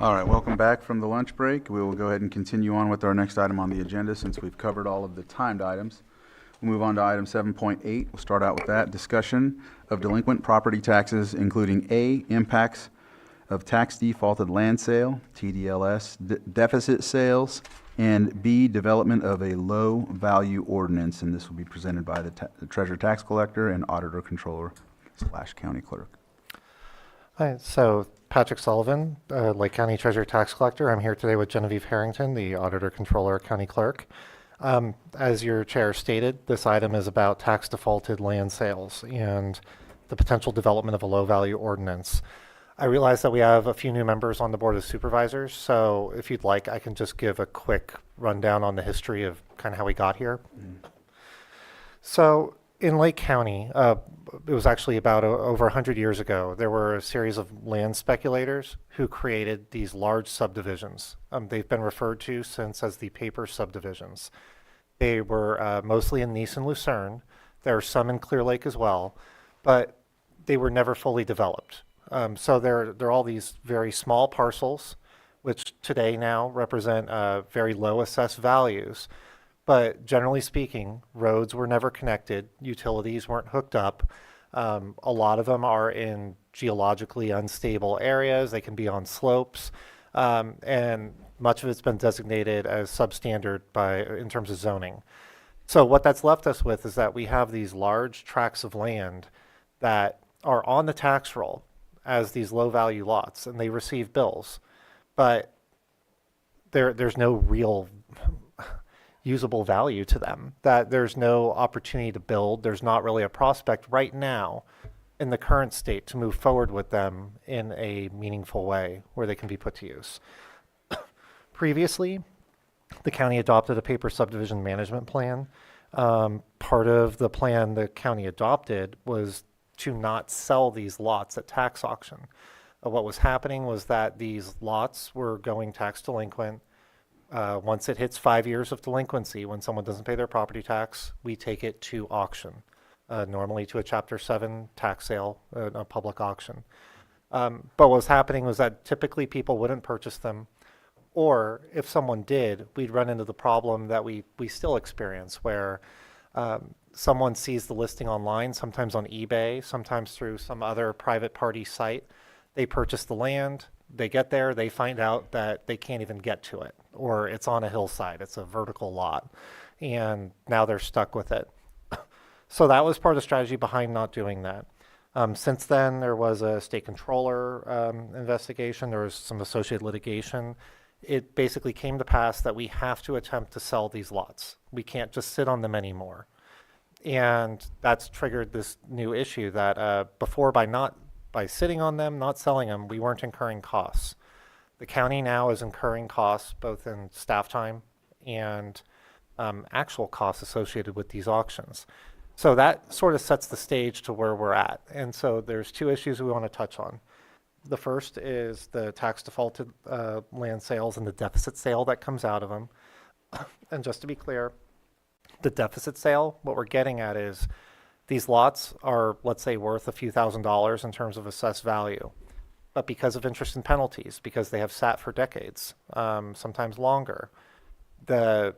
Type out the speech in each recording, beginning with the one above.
All right, welcome back from the lunch break. We will go ahead and continue on with our next item on the agenda since we've covered all of the timed items. We'll move on to item 7.8. We'll start out with that. Discussion of delinquent property taxes, including A, impacts of tax defaulted land sale, TDLS, deficit sales, and B, development of a low value ordinance. And this will be presented by the Treasurer Tax Collector and Auditor Controller / County Clerk. Hi, so Patrick Sullivan, Lake County Treasurer Tax Collector. I'm here today with Genevieve Harrington, the Auditor Controller County Clerk. As your chair stated, this item is about tax defaulted land sales and the potential development of a low value ordinance. I realize that we have a few new members on the Board of Supervisors, so if you'd like, I can just give a quick rundown on the history of kind of how we got here. So in Lake County, it was actually about over 100 years ago, there were a series of land speculators who created these large subdivisions. They've been referred to since as the paper subdivisions. They were mostly in Nice and Lucerne. There are some in Clear Lake as well, but they were never fully developed. So they're all these very small parcels, which today now represent very low assessed values. But generally speaking, roads were never connected, utilities weren't hooked up. A lot of them are in geologically unstable areas. They can be on slopes, and much of it's been designated as substandard in terms of zoning. So what that's left us with is that we have these large tracts of land that are on the tax roll as these low value lots, and they receive bills, but there's no real usable value to them, that there's no opportunity to build. There's not really a prospect right now in the current state to move forward with them in a meaningful way where they can be put to use. Previously, the county adopted a paper subdivision management plan. Part of the plan the county adopted was to not sell these lots at tax auction. What was happening was that these lots were going tax delinquent. Once it hits 5 years of delinquency, when someone doesn't pay their property tax, we take it to auction, normally to a Chapter 7 tax sale, a public auction. But what was happening was that typically people wouldn't purchase them, or if someone did, we'd run into the problem that we still experience where someone sees the listing online, sometimes on eBay, sometimes through some other private party site. They purchase the land, they get there, they find out that they can't even get to it, or it's on a hillside, it's a vertical lot, and now they're stuck with it. So that was part of the strategy behind not doing that. Since then, there was a state controller investigation, there was some associated litigation. It basically came to pass that we have to attempt to sell these lots. We can't just sit on them anymore. And that's triggered this new issue that before, by sitting on them, not selling them, we weren't incurring costs. The county now is incurring costs both in staff time and actual costs associated with these auctions. So that sort of sets the stage to where we're at. And so there's two issues we want to touch on. The first is the tax defaulted land sales and the deficit sale that comes out of them. And just to be clear, the deficit sale, what we're getting at is these lots are, let's say, worth a few $1,000s in terms of assessed value. But because of interest and penalties, because they have sat for decades, sometimes longer, the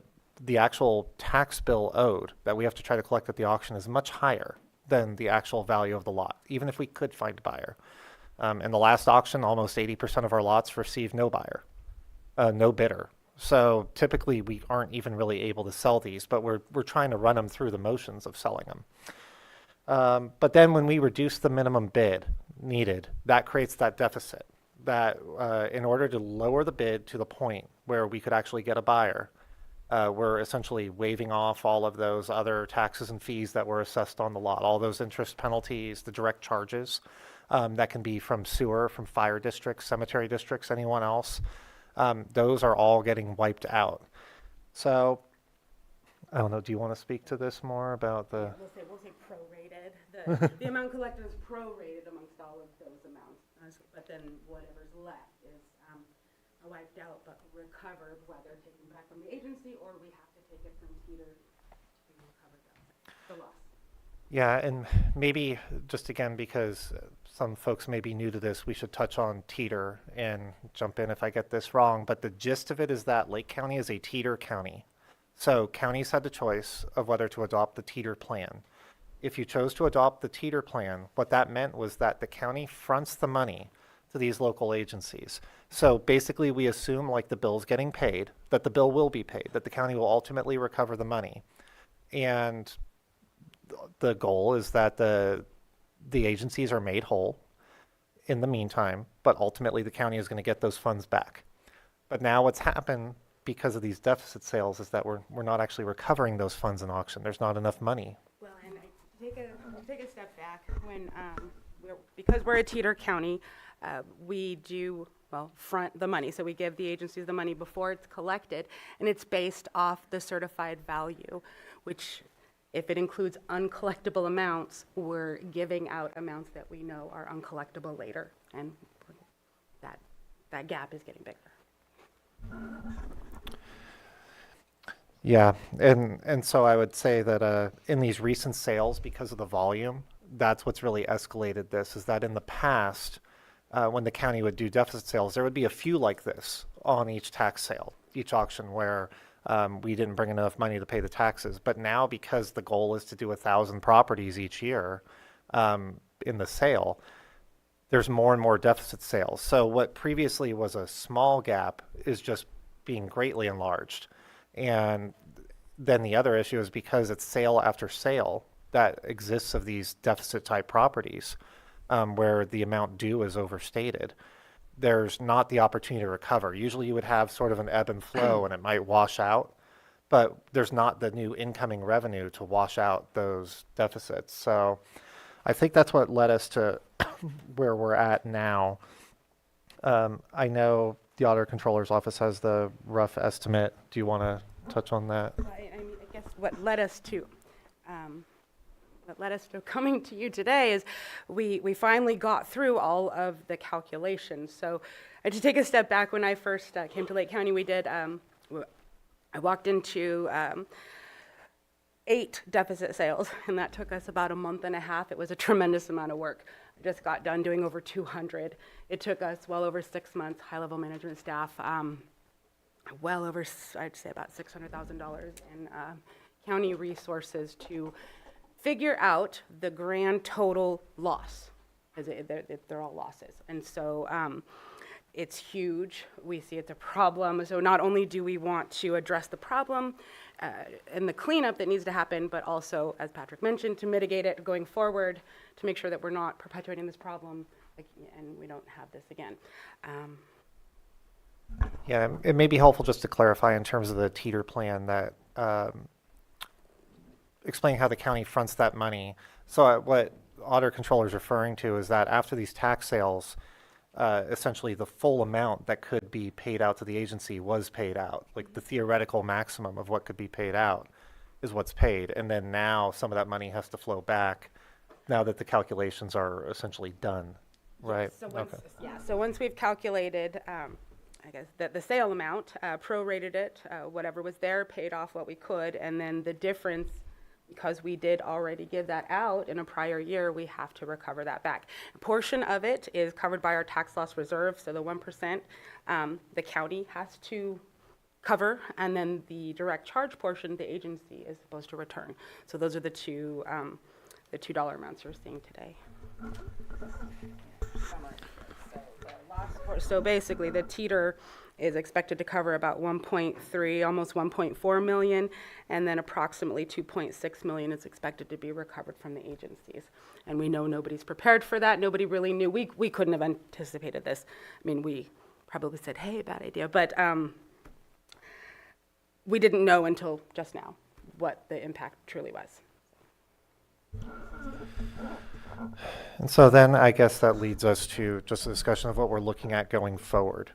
actual tax bill owed that we have to try to collect at the auction is much higher than the actual value of the lot, even if we could find a buyer. In the last auction, almost 80% of our lots received no buyer, no bidder. So typically we aren't even really able to sell these, but we're trying to run them through the motions of selling them. But then when we reduce the minimum bid needed, that creates that deficit that in order to lower the bid to the point where we could actually get a buyer, we're essentially waiving off all of those other taxes and fees that were assessed on the lot, all those interest penalties, the direct charges that can be from sewer, from fire districts, cemetery districts, anyone else. Those are all getting wiped out. So I don't know, do you want to speak to this more about the... We'll say prorated. The amount collected is prorated amongst all of those amounts, but then whatever's left is wiped out but recovered, whether taken back from the agency or we have to take it from Teeter to recover the loss. Yeah, and maybe just again, because some folks may be new to this, we should touch on teeter and jump in if I get this wrong. But the gist of it is that Lake County is a teeter county. So counties had the choice of whether to adopt the teeter plan. If you chose to adopt the teeter plan, what that meant was that the county fronts the money to these local agencies. So basically we assume like the bill's getting paid, that the bill will be paid, that the county will ultimately recover the money. And the goal is that the agencies are made whole in the meantime, but ultimately the county is going to get those funds back. But now what's happened because of these deficit sales is that we're not actually recovering those funds in auction. There's not enough money. Well, and take a step back, when, because we're a teeter county, we do, well, front the money. So we give the agencies the money before it's collected, and it's based off the certified value, which if it includes uncollectible amounts, we're giving out amounts that we know are uncollectible later, and that gap is getting bigger. Yeah, and so I would say that in these recent sales, because of the volume, that's what's really escalated this, is that in the past, when the county would do deficit sales, there would be a few like this on each tax sale, each auction, where we didn't bring enough money to pay the taxes. But now, because the goal is to do 1,000 properties each year in the sale, there's more and more deficit sales. So what previously was a small gap is just being greatly enlarged. And then the other issue is because it's sale after sale that exists of these deficit type properties where the amount due is overstated, there's not the opportunity to recover. Usually you would have sort of an ebb and flow and it might wash out, but there's not the new incoming revenue to wash out those deficits. So I think that's what led us to where we're at now. I know the Auditor Controller's Office has the rough estimate. Do you want to touch on that? I guess what led us to coming to you today is we finally got through all of the calculations. So to take a step back, when I first came to Lake County, we did, I walked into 8 deficit sales, and that took us about a month and a half. It was a tremendous amount of work. I just got done doing over 200. It took us well over 6 months, high-level management staff, well over, I'd say about $600,000 in county resources to figure out the grand total loss, because they're all losses. And so it's huge. We see it's a problem. So not only do we want to address the problem and the cleanup that needs to happen, but also, as Patrick mentioned, to mitigate it going forward, to make sure that we're not perpetuating this problem and we don't have this again. Yeah, it may be helpful just to clarify in terms of the teeter plan that explaining how the county fronts that money. So what Auditor Controller is referring to is that after these tax sales, essentially the full amount that could be paid out to the agency was paid out. Like the theoretical maximum of what could be paid out is what's paid. And then now some of that money has to flow back now that the calculations are essentially done, right? So once we've calculated, I guess, the sale amount, prorated it, whatever was there, paid off what we could, and then the difference, because we did already give that out in a prior year, we have to recover that back. A portion of it is covered by our tax loss reserve, so the 1% the county has to cover, and then the direct charge portion the agency is supposed to return. So those are the two $2 amounts you're seeing today. So basically, the teeter is expected to cover about 1.3, almost 1.4 million, and then approximately 2.6 million is expected to be recovered from the agencies. And we know nobody's prepared for that. Nobody really knew. We couldn't have anticipated this. I mean, we probably said, hey, bad idea. But we didn't know until just now what the impact truly was. And so then I guess that leads us to just a discussion of what we're looking at going forward.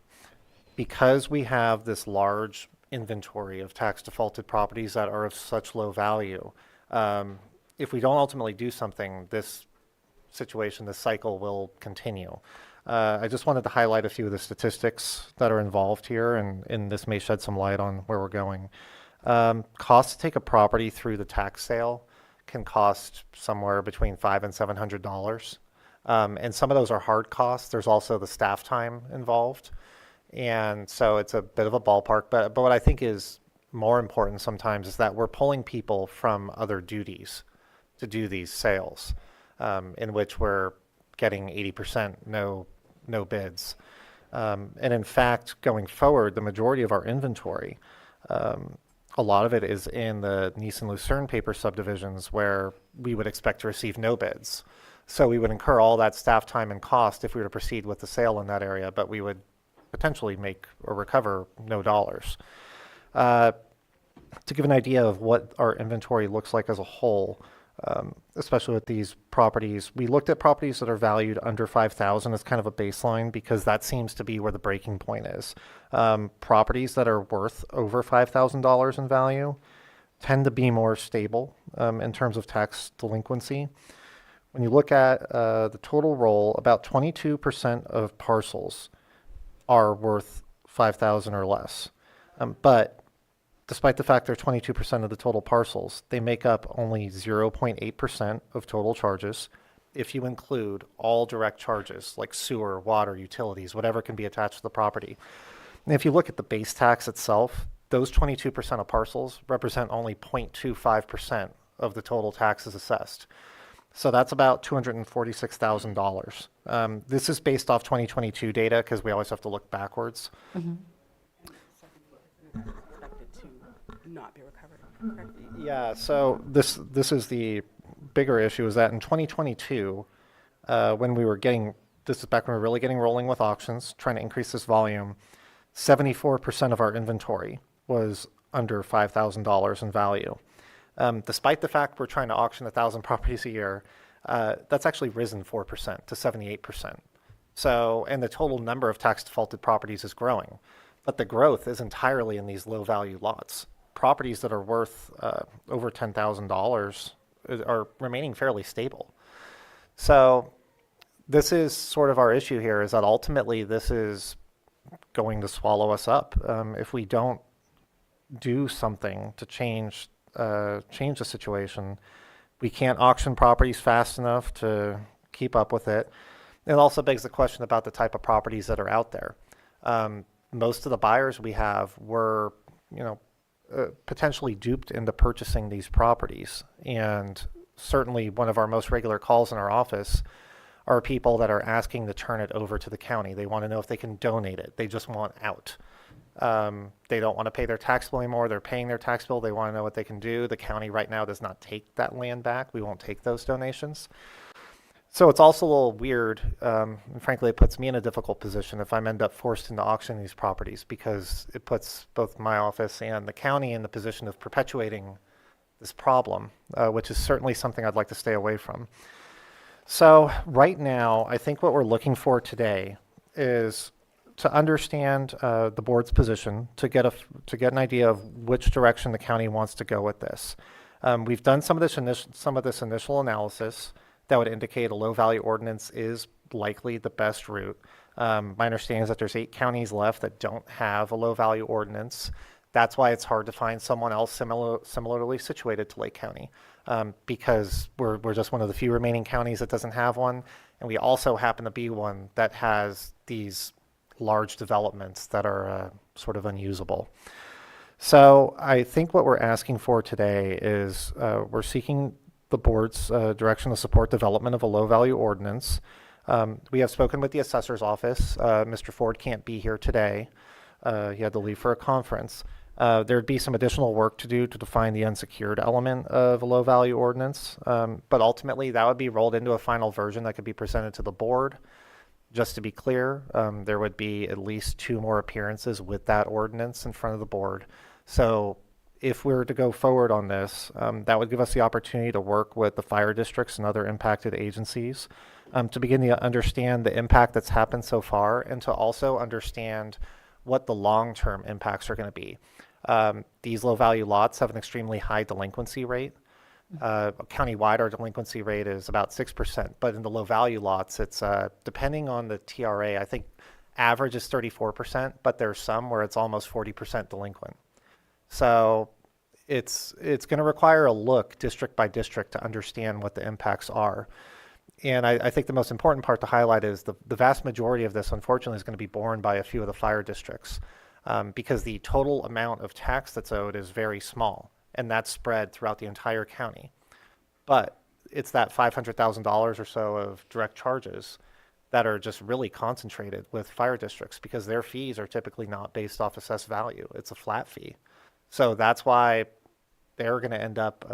Because we have this large inventory of tax defaulted properties that are of such low value, if we don't ultimately do something, this situation, this cycle will continue. I just wanted to highlight a few of the statistics that are involved here, and this may shed some light on where we're going. Cost to take a property through the tax sale can cost somewhere between $500 and $700. And some of those are hard costs. There's also the staff time involved. And so it's a bit of a ballpark. But what I think is more important sometimes is that we're pulling people from other duties to do these sales, in which we're getting 80% no bids. And in fact, going forward, the majority of our inventory, a lot of it is in the Nice and Lucerne paper subdivisions where we would expect to receive no bids. So we would incur all that staff time and cost if we were to proceed with the sale in that area, but we would potentially make or recover no dollars. To give an idea of what our inventory looks like as a whole, especially with these properties, we looked at properties that are valued under 5,000 as kind of a baseline because that seems to be where the breaking point is. Properties that are worth over $5,000 in value tend to be more stable in terms of tax delinquency. When you look at the total roll, about 22% of parcels are worth 5,000 or less. But despite the fact they're 22% of the total parcels, they make up only 0.8% of total charges if you include all direct charges like sewer, water, utilities, whatever can be attached to the property. And if you look at the base tax itself, those 22% of parcels represent only 0.25% of the total taxes assessed. So that's about $246,000. This is based off 2022 data because we always have to look backwards. Expected to not be recovered, correct? Yeah, so this is the bigger issue is that in 2022, when we were getting, this is back when we were really getting rolling with auctions, trying to increase this volume, 74% of our inventory was under $5,000 in value. Despite the fact we're trying to auction 1,000 properties a year, that's actually risen 4% to 78%. So, and the total number of tax defaulted properties is growing, but the growth is entirely in these low value lots. Properties that are worth over $10,000 are remaining fairly stable. So this is sort of our issue here, is that ultimately this is going to swallow us up if we don't do something to change the situation. We can't auction properties fast enough to keep up with it. It also begs the question about the type of properties that are out there. Most of the buyers we have were, potentially duped into purchasing these properties. And certainly one of our most regular calls in our office are people that are asking to turn it over to the county. They want to know if they can donate it. They just want out. They don't want to pay their tax bill anymore. They're paying their tax bill. They want to know what they can do. The county right now does not take that land back. We won't take those donations. So it's also a little weird, and frankly, it puts me in a difficult position if I'm end up forced into auctioning these properties because it puts both my office and the county in the position of perpetuating this problem, which is certainly something I'd like to stay away from. So right now, I think what we're looking for today is to understand the board's position, to get an idea of which direction the county wants to go with this. We've done some of this initial analysis that would indicate a low value ordinance is likely the best route. My understanding is that there's 8 counties left that don't have a low value ordinance. That's why it's hard to find someone else similarly situated to Lake County, because we're just one of the few remaining counties that doesn't have one, and we also happen to be one that has these large developments that are sort of unusable. So I think what we're asking for today is we're seeking the board's direction to support development of a low value ordinance. We have spoken with the assessor's office. Mr. Ford can't be here today. He had to leave for a conference. There'd be some additional work to do to define the unsecured element of a low value ordinance, but ultimately that would be rolled into a final version that could be presented to the board. Just to be clear, there would be at least 2 more appearances with that ordinance in front of the board. So if we were to go forward on this, that would give us the opportunity to work with the fire districts and other impacted agencies to begin to understand the impact that's happened so far and to also understand what the long-term impacts are going to be. These low-value lots have an extremely high delinquency rate. Countywide, our delinquency rate is about 6%, but in the low-value lots, it's depending on the TRA, I think average is 34%, but there's some where it's almost 40% delinquent. So it's going to require a look district by district to understand what the impacts are. And I think the most important part to highlight is the vast majority of this, unfortunately, is going to be borne by a few of the fire districts because the total amount of tax that's owed is very small, and that's spread throughout the entire county. But it's that $500,000 or so of direct charges that are just really concentrated with fire districts because their fees are typically not based off assessed value. It's a flat fee. So that's why they're going to end up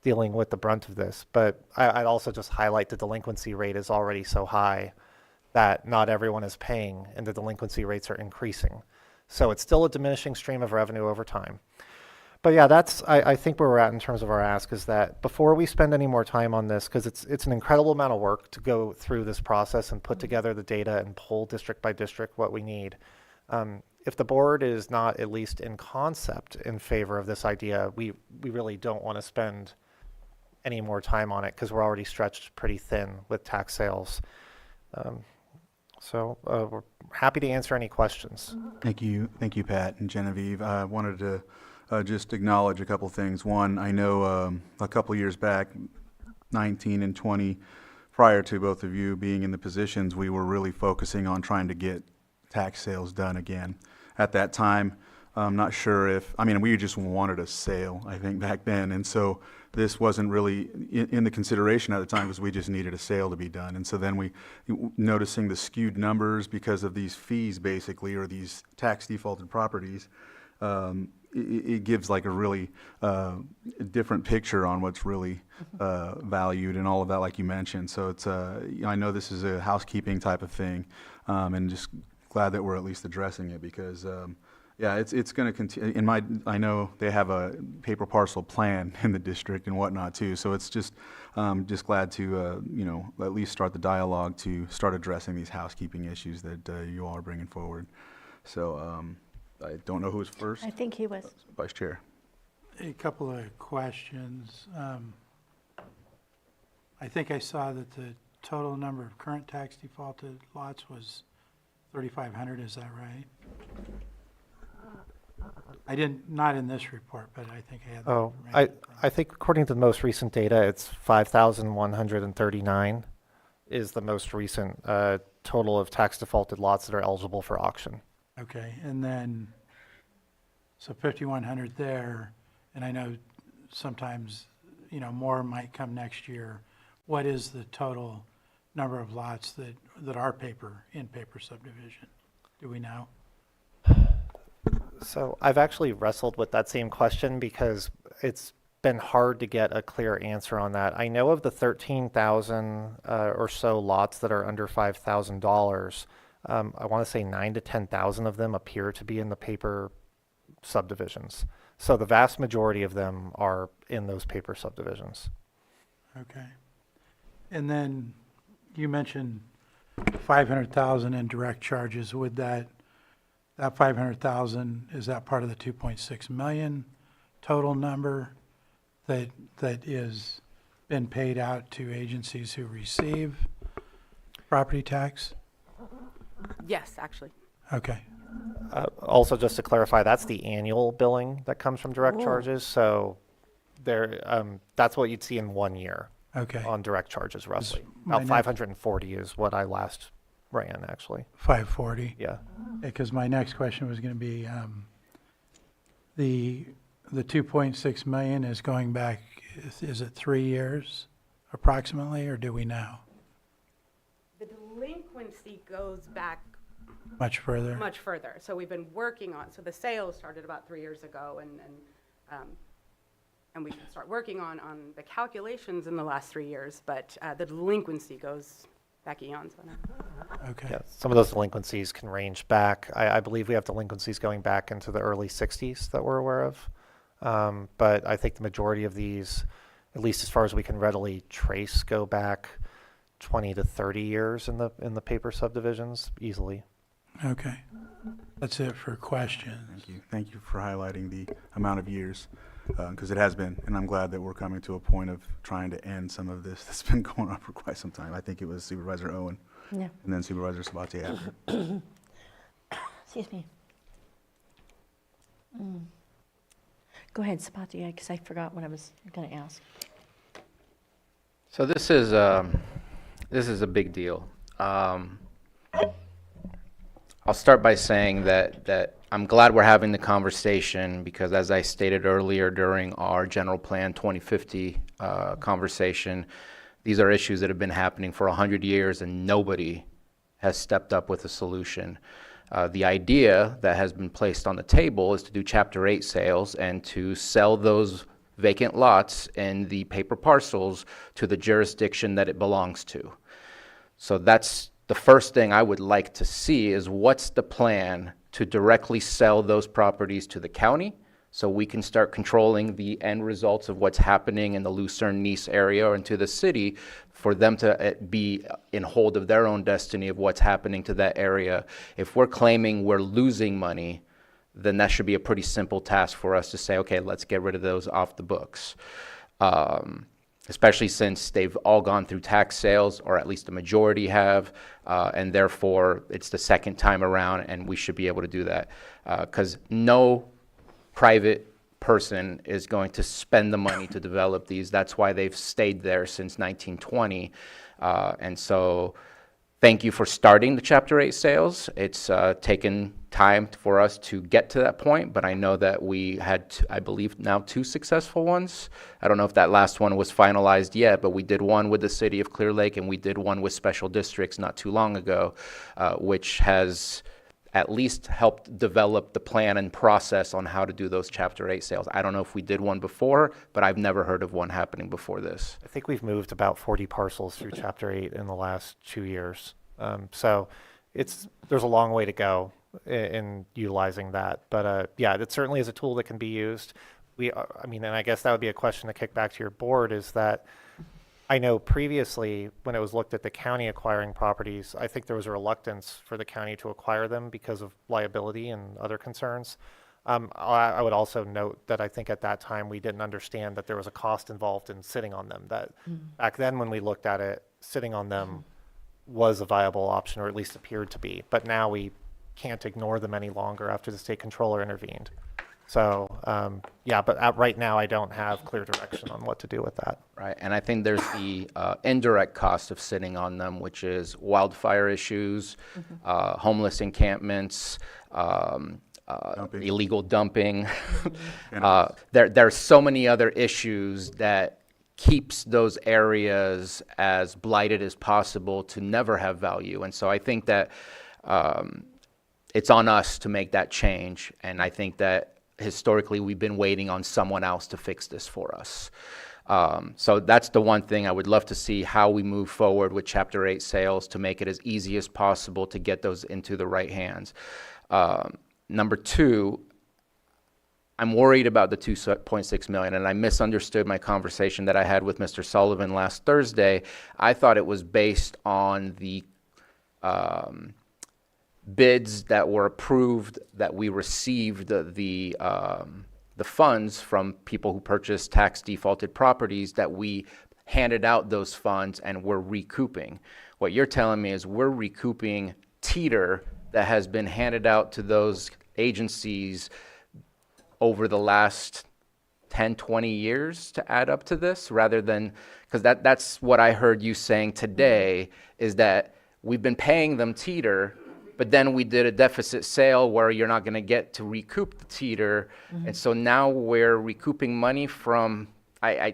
dealing with the brunt of this. But I'd also just highlight the delinquency rate is already so high that not everyone is paying and the delinquency rates are increasing. So it's still a diminishing stream of revenue over time. But yeah, that's, I think where we're at in terms of our ask is that before we spend any more time on this, because it's an incredible amount of work to go through this process and put together the data and pull district by district what we need. If the board is not at least in concept in favor of this idea, we really don't want to spend any more time on it because we're already stretched pretty thin with tax sales. So we're happy to answer any questions. Thank you, Pat and Genevieve. I wanted to just acknowledge a couple things. One, I know a couple years back, 19 and 20, prior to both of you being in the positions, we were really focusing on trying to get tax sales done again. At that time, I'm not sure if, I mean, we just wanted a sale, I think, back then. And so this wasn't really in the consideration at the time because we just needed a sale to be done. And so then noticing the skewed numbers because of these fees, basically, or these tax defaulted properties, it gives like a really different picture on what's really valued and all of that, like you mentioned. So it's, I know this is a housekeeping type of thing, and just glad that we're at least addressing it because, yeah, it's going to continue. I know they have a paper parcel plan in the district and whatnot too. So it's just glad to, at least start the dialogue to start addressing these housekeeping issues that you all are bringing forward. So, I don't know who was first. I think he was. Vice Chair. A couple of questions. I think I saw that the total number of current tax defaulted lots was 3,500, is that right? I didn't, not in this report, but I think I had that. Oh, information I think according to the most recent data, it's 5,139 is the most recent total of tax defaulted lots that are eligible for auction. Okay, and then, so 5,100 there, and I know sometimes, more might come next year. What is the total number of lots that are in paper subdivision? Do we know? So I've actually wrestled with that same question because it's been hard to get a clear answer on that. I know of the 13,000 or so lots that are under $5,000. I want to say 9,000 to 10,000 of them appear to be in the paper subdivisions. So the vast majority of them are in those paper subdivisions. Okay. And then you mentioned 500,000 in direct charges. Would that 500,000, is that part of the 2.6 million total number that is been paid out to agencies who receive property tax? Yes, actually. Okay. Also, just to clarify, that's the annual billing that comes from direct charges. So that's what you'd see in 1 year Okay. on direct charges, roughly. my About next- 540 is what I last ran, actually. 540. Yeah. Because my next question was going to be, the 2.6 million is going back, is it 3 years approximately, or do we know? The delinquency goes back Much further? much further. So we've been working on, so the sales started about 3 years ago, and we can start working on the calculations in the last 3 years, but the delinquency goes back eons on it. Okay. Yeah, some of those delinquencies can range back. I believe we have delinquencies going back into the early 60s that we're aware of. But I think the majority of these, at least as far as we can readily trace, go back 20 to 30 years in the paper subdivisions easily. Okay. That's it for questions. Thank you. Thank you for highlighting the amount of years, because it has been, and I'm glad that we're coming to a point of trying to end some of this that's been going on for quite some time. I think it was Supervisor Owen Yeah. and then Supervisor Sabatier after. Excuse me. Go ahead, Sabatier, because I forgot what I was going to ask. So this is This is a big deal. I'll start by saying that I'm glad we're having the conversation because, as I stated earlier during our General Plan 2050 conversation, these are issues that have been happening for 100 years and nobody has stepped up with a solution. The idea that has been placed on the table is to do Chapter 8 sales and to sell those vacant lots in the paper parcels to the jurisdiction that it belongs to. So that's the first thing I would like to see is what's the plan to directly sell those properties to the county so we can start controlling the end results of what's happening in the Lucerne-Nice area or into the city for them to be in hold of their own destiny of what's happening to that area. If we're claiming we're losing money, then that should be a pretty simple task for us to say, okay, let's get rid of those off the books. Especially since they've all gone through tax sales, or at least the majority have, and therefore it's the second time around, and we should be able to do that. Because no private person is going to spend the money to develop these. That's why they've stayed there since 1920. And so thank you for starting the Chapter 8 sales. It's taken time for us to get to that point, but I know that we had, I believe now 2 successful ones. I don't know if that last one was finalized yet, but we did one with the city of Clear Lake and we did one with special districts not too long ago, which has at least helped develop the plan and process on how to do those Chapter 8 sales. I don't know if we did one before, but I've never heard of one happening before this. I think we've moved about 40 parcels through Chapter 8 in the last 2 years. So there's a long way to go in utilizing that. But yeah, it certainly is a tool that can be used. And I guess that would be a question to kick back to your board is that I know previously when it was looked at the county acquiring properties, I think there was a reluctance for the county to acquire them because of liability and other concerns. I would also note that I think at that time we didn't understand that there was a cost involved in sitting on them. That back then when we looked at it, sitting on them was a viable option, or at least appeared to be. But now we can't ignore them any longer after the state controller intervened. So yeah, but right now I don't have clear direction on what to do with that. Right, and I think there's the indirect cost of sitting on them, which is wildfire issues, homeless encampments, illegal dumping. There's so many other issues that keeps those areas as blighted as possible to never have value. And so I think that it's on us to make that change, and I think that historically we've been waiting on someone else to fix this for us. So that's the one thing I would love to see, how we move forward with Chapter 8 sales to make it as easy as possible to get those into the right hands. Number 2, I'm worried about the $2.6 million, and I misunderstood my conversation that I had with Mr. Sullivan last Thursday. I thought it was based on the bids that were approved, that we received the funds from people who purchased tax defaulted properties, that we handed out those funds and we're recouping. What you're telling me is we're recouping teeter that has been handed out to those agencies over the last 10, 20 years to add up to this, rather than, because that's what I heard you saying today, is that we've been paying them teeter, but then we did a deficit sale where you're not going to get to recoup the teeter. And so now we're recouping money from, I'm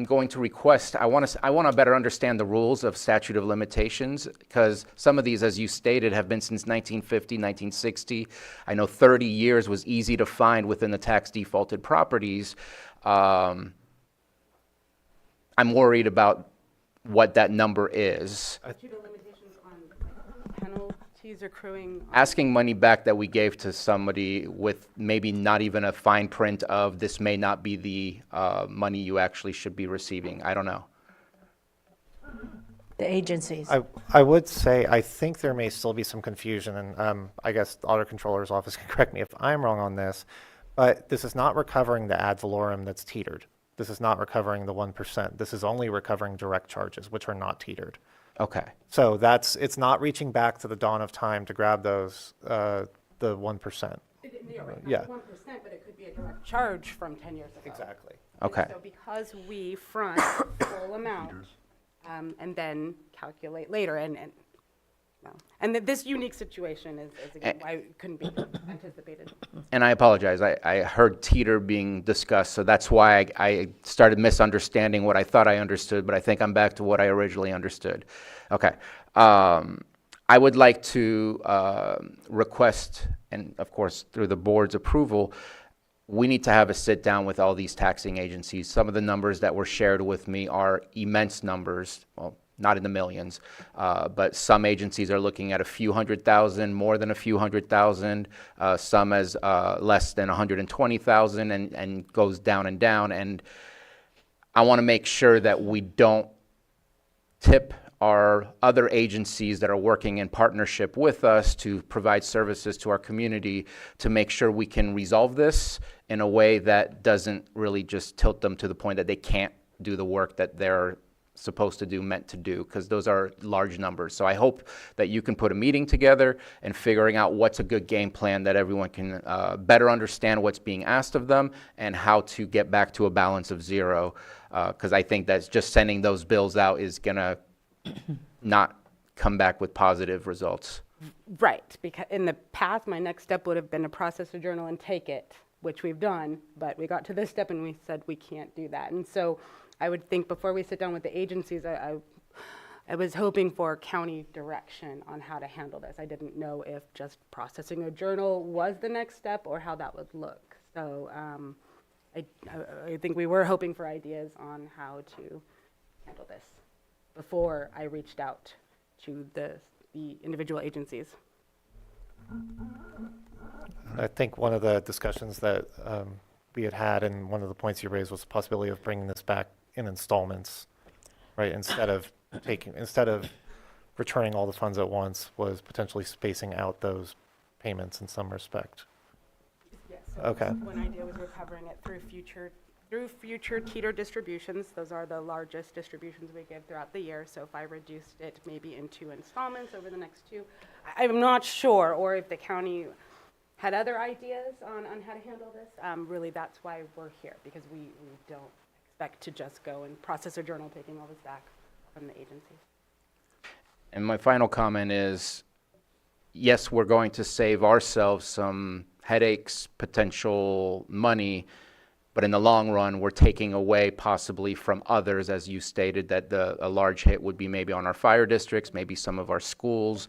going to request, I want to better understand the rules of statute of limitations, because some of these, as you stated, have been since 1950, 1960. I know 30 years was easy to find within the tax defaulted properties. I'm worried about what that number is. Statute of limitations on penalties accruing. Asking money back that we gave to somebody with maybe not even a fine print of this may not be the money you actually should be receiving. I don't know. The agencies. I would say I think there may still be some confusion, and I guess the Auditor Controller's Office can correct me if I'm wrong on this, but this is not recovering the ad valorem that's teetered. This is not recovering the 1%. This is only recovering direct charges, which are not teetered. Okay. So it's not reaching back to the dawn of time to grab those, the 1%. Yeah. 1%, but it could be a direct charge from 10 years ago. Exactly. Okay. So because we front full amount and then calculate later. And this unique situation is again, why it couldn't be anticipated. And I apologize, I heard teeter being discussed, so that's why I started misunderstanding what I thought I understood, but I think I'm back to what I originally understood. Okay. I would like to request, and of course through the board's approval, we need to have a sit down with all these taxing agencies. Some of the numbers that were shared with me are immense numbers, well, not in the millions, but some agencies are looking at a few $100,000, more than a few $100,000, some as less than $120,000, and goes down and down. And I want to make sure that we don't tip our other agencies that are working in partnership with us to provide services to our community to make sure we can resolve this in a way that doesn't really just tilt them to the point that they can't do the work that they're supposed to do, meant to do, because those are large numbers. So I hope that you can put a meeting together and figuring out what's a good game plan that everyone can better understand what's being asked of them and how to get back to a balance of zero, because I think that's just sending those bills out is going to not come back with positive results. Right, because in the past, my next step would have been to process a journal and take it, which we've done, but we got to this step and we said we can't do that. And so I would think before we sit down with the agencies, I was hoping for county direction on how to handle this. I didn't know if just processing a journal was the next step or how that would look. So I think we were hoping for ideas on how to handle this before I reached out to the individual agencies. I think one of the discussions that we had, and one of the points you raised was the possibility of bringing this back in installments, right? Instead of returning all the funds at once, was potentially spacing out those payments in some respect. Yes. So Okay. one idea was recovering it through future teeter distributions. Those are the largest distributions we give throughout the year. So if I reduced it maybe in 2 installments over the next 2, I'm not sure, or if the county had other ideas on how to handle this. Really, that's why we're here, because we don't expect to just go and process a journal taking all this back from the agency. And my final comment is, yes, we're going to save ourselves some headaches, potential money, but in the long run, we're taking away possibly from others, as you stated, that a large hit would be maybe on our fire districts, maybe some of our schools,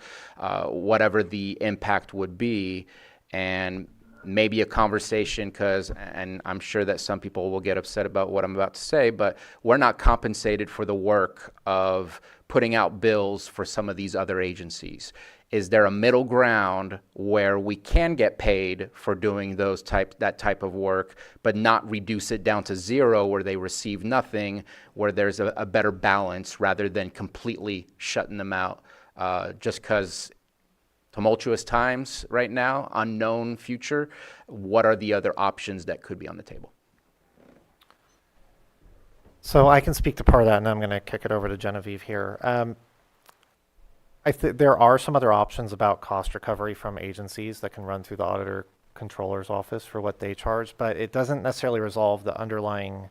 whatever the impact would be. And maybe a conversation, and I'm sure that some people will get upset about what I'm about to say, but we're not compensated for the work of putting out bills for some of these other agencies. Is there a middle ground where we can get paid for doing that type of work, but not reduce it down to zero where they receive nothing, where there's a better balance rather than completely shutting them out just because tumultuous times right now, unknown future? What are the other options that could be on the table? So I can speak to part of that, and I'm going to kick it over to Genevieve here. There are some other options about cost recovery from agencies that can run through the auditor controller's office for what they charge, but it doesn't necessarily resolve the underlying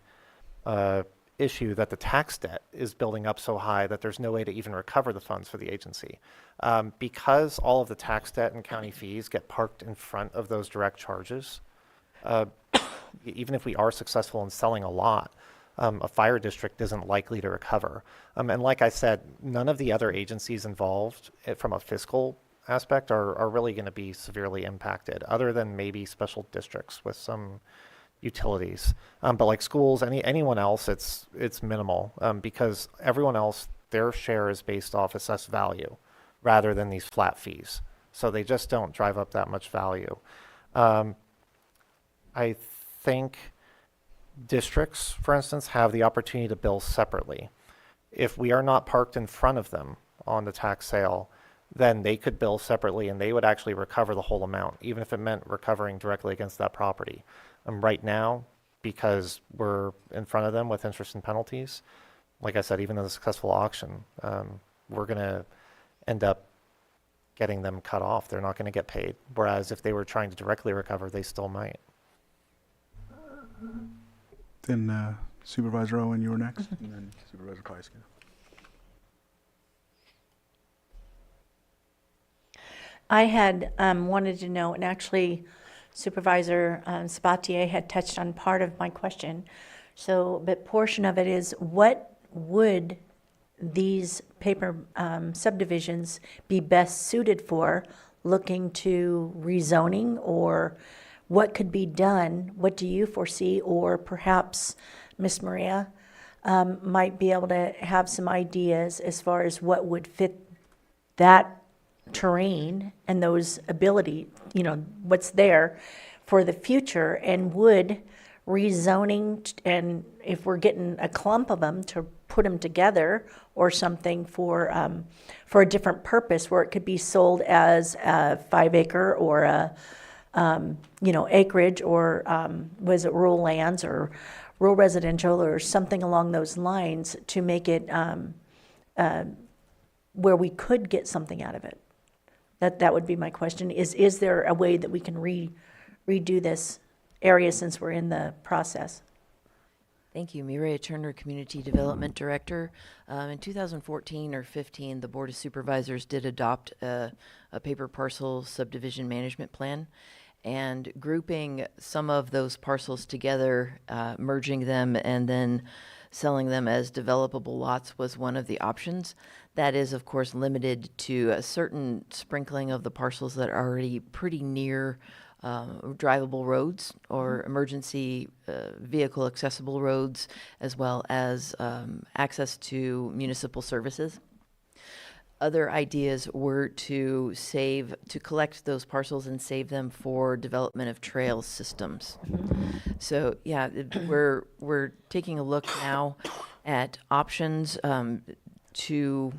issue that the tax debt is building up so high that there's no way to even recover the funds for the agency. Because all of the tax debt and county fees get parked in front of those direct charges, even if we are successful in selling a lot, a fire district isn't likely to recover. And like I said, none of the other agencies involved from a fiscal aspect are really going to be severely impacted, other than maybe special districts with some utilities. But like schools, anyone else, it's minimal because everyone else, their share is based off assessed value rather than these flat fees. So they just don't drive up that much value. I think districts, for instance, have the opportunity to bill separately. If we are not parked in front of them on the tax sale, then they could bill separately and they would actually recover the whole amount, even if it meant recovering directly against that property. Right now, because we're in front of them with interest and penalties, like I said, even in a successful auction, we're going to end up getting them cut off. They're not going to get paid. Whereas if they were trying to directly recover, they still might. Then Supervisor Owen, you were next, and then Supervisor Kleiska. I had wanted to know, and actually Supervisor Sabatier had touched on part of my question. So, but portion of it is, what would these paper subdivisions be best suited for, looking to rezoning, or what could be done? What do you foresee? Or perhaps Miss Maria might be able to have some ideas as far as what would fit that terrain and those ability, what's there for the future, and would rezoning, and if we're getting a clump of them, to put them together or something for a different purpose, where it could be sold as a 5 acre or a acreage, or was it rural lands or rural residential or something along those lines, to make it where we could get something out of it. That would be my question. Is there a way that we can redo this area since we're in the process? Thank you. Mireya Turner, Community Development Director. In 2014 or 15, the Board of Supervisors did adopt a paper parcel subdivision management plan, and grouping some of those parcels together, merging them, and then selling them as developable lots was one of the options. That is, of course, limited to a certain sprinkling of the parcels that are already pretty near drivable roads or emergency vehicle accessible roads, as well as access to municipal services. Other ideas were to collect those parcels and save them for development of trail systems. So yeah, we're taking a look now at options to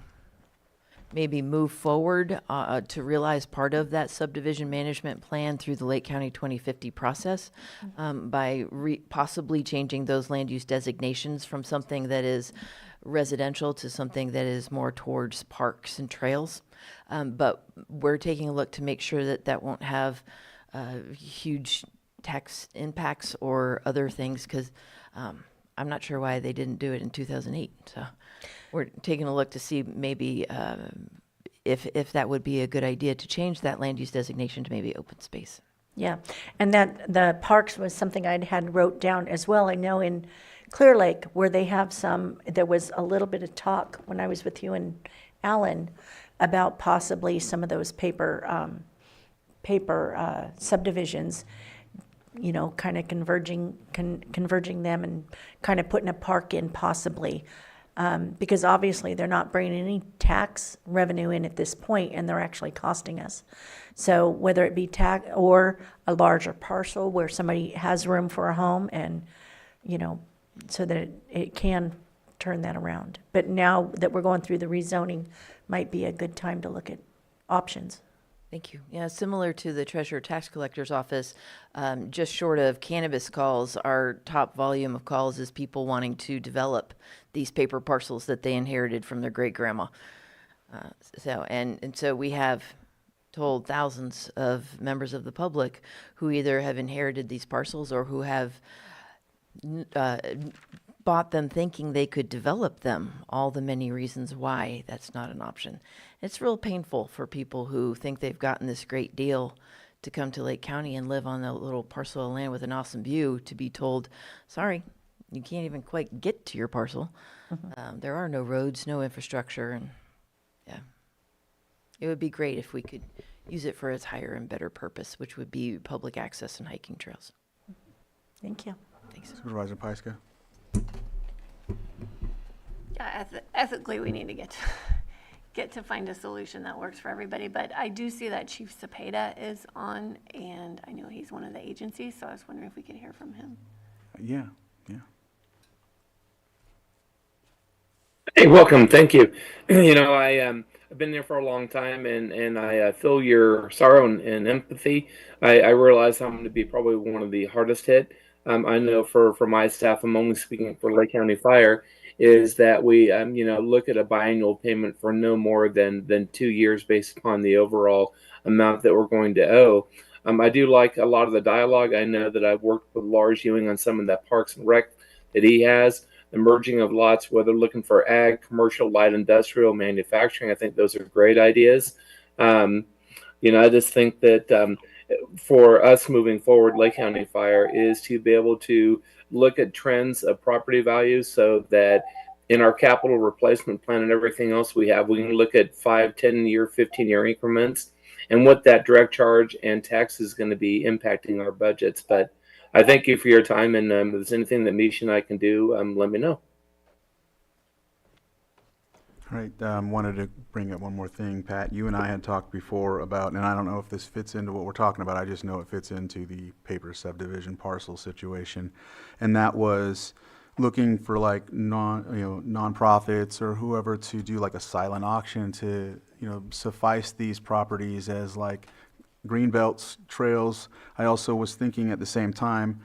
maybe move forward to realize part of that subdivision management plan through the Lake County 2050 process, by possibly changing those land use designations from something that is residential to something that is more towards parks and trails. But we're taking a look to make sure that that won't have huge tax impacts or other things, because I'm not sure why they didn't do it in 2008. So we're taking a look to see maybe if that would be a good idea to change that land use designation to maybe open space. Yeah, and that the parks was something I had wrote down as well. I know in Clear Lake, where they have there was a little bit of talk when I was with you and Alan about possibly some of those paper subdivisions, kind of converging them and kind of putting a park in possibly. Because obviously they're not bringing any tax revenue in at this point, and they're actually costing us. So whether it be tax or a larger parcel where somebody has room for a home, and so that it can turn that around. But now that we're going through the rezoning, might be a good time to look at options. Thank you. Yeah, similar to the Treasurer Tax Collector's Office, just short of cannabis calls, our top volume of calls is people wanting to develop these paper parcels that they inherited from their great grandma. So we have told thousands of members of the public who either have inherited these parcels or who have bought them thinking they could develop them, all the many reasons why that's not an option. It's real painful for people who think they've gotten this great deal to come to Lake County and live on a little parcel of land with an awesome view, to be told, sorry, you can't even quite get to your parcel. There are no roads, no infrastructure, and yeah. It would be great if we could use it for its higher and better purpose, which would be public access and hiking trails. Thank you. Thanks. Supervisor Pyska? Yeah, ethically, we need to get to find a solution that works for everybody. But I do see that Chief Cepeda is on, and I know he's one of the agencies, so I was wondering if we could hear from him. Yeah. Hey, welcome. Thank you. I've been there for a long time, and I feel your sorrow and empathy. I realize I'm going to be probably one of the hardest hit. I know for my staff, I'm only speaking for Lake County Fire, is that we, look at a biannual payment for no more than 2 years based upon the overall amount that we're going to owe. I do like a lot of the dialogue. I know that I've worked with Lars Ewing on some of that Parks and Rec that he has. The merging of lots, whether looking for ag, commercial, light industrial, manufacturing, I think those are great ideas. I just think that for us moving forward, Lake County Fire is to be able to look at trends of property values so that in our capital replacement plan and everything else we have, we can look at 5, 10-year, 15-year increments and what that direct charge and tax is going to be impacting our budgets. But I thank you for your time, and if there's anything that Misha and I can do, let me know. All right, wanted to bring up one more thing. Pat, you and I had talked before about, and I don't know if this fits into what we're talking about, I just know it fits into the paper subdivision parcel situation. And that was looking for like nonprofits or whoever to do like a silent auction to, suffice these properties as like green belts, trails. I also was thinking at the same time,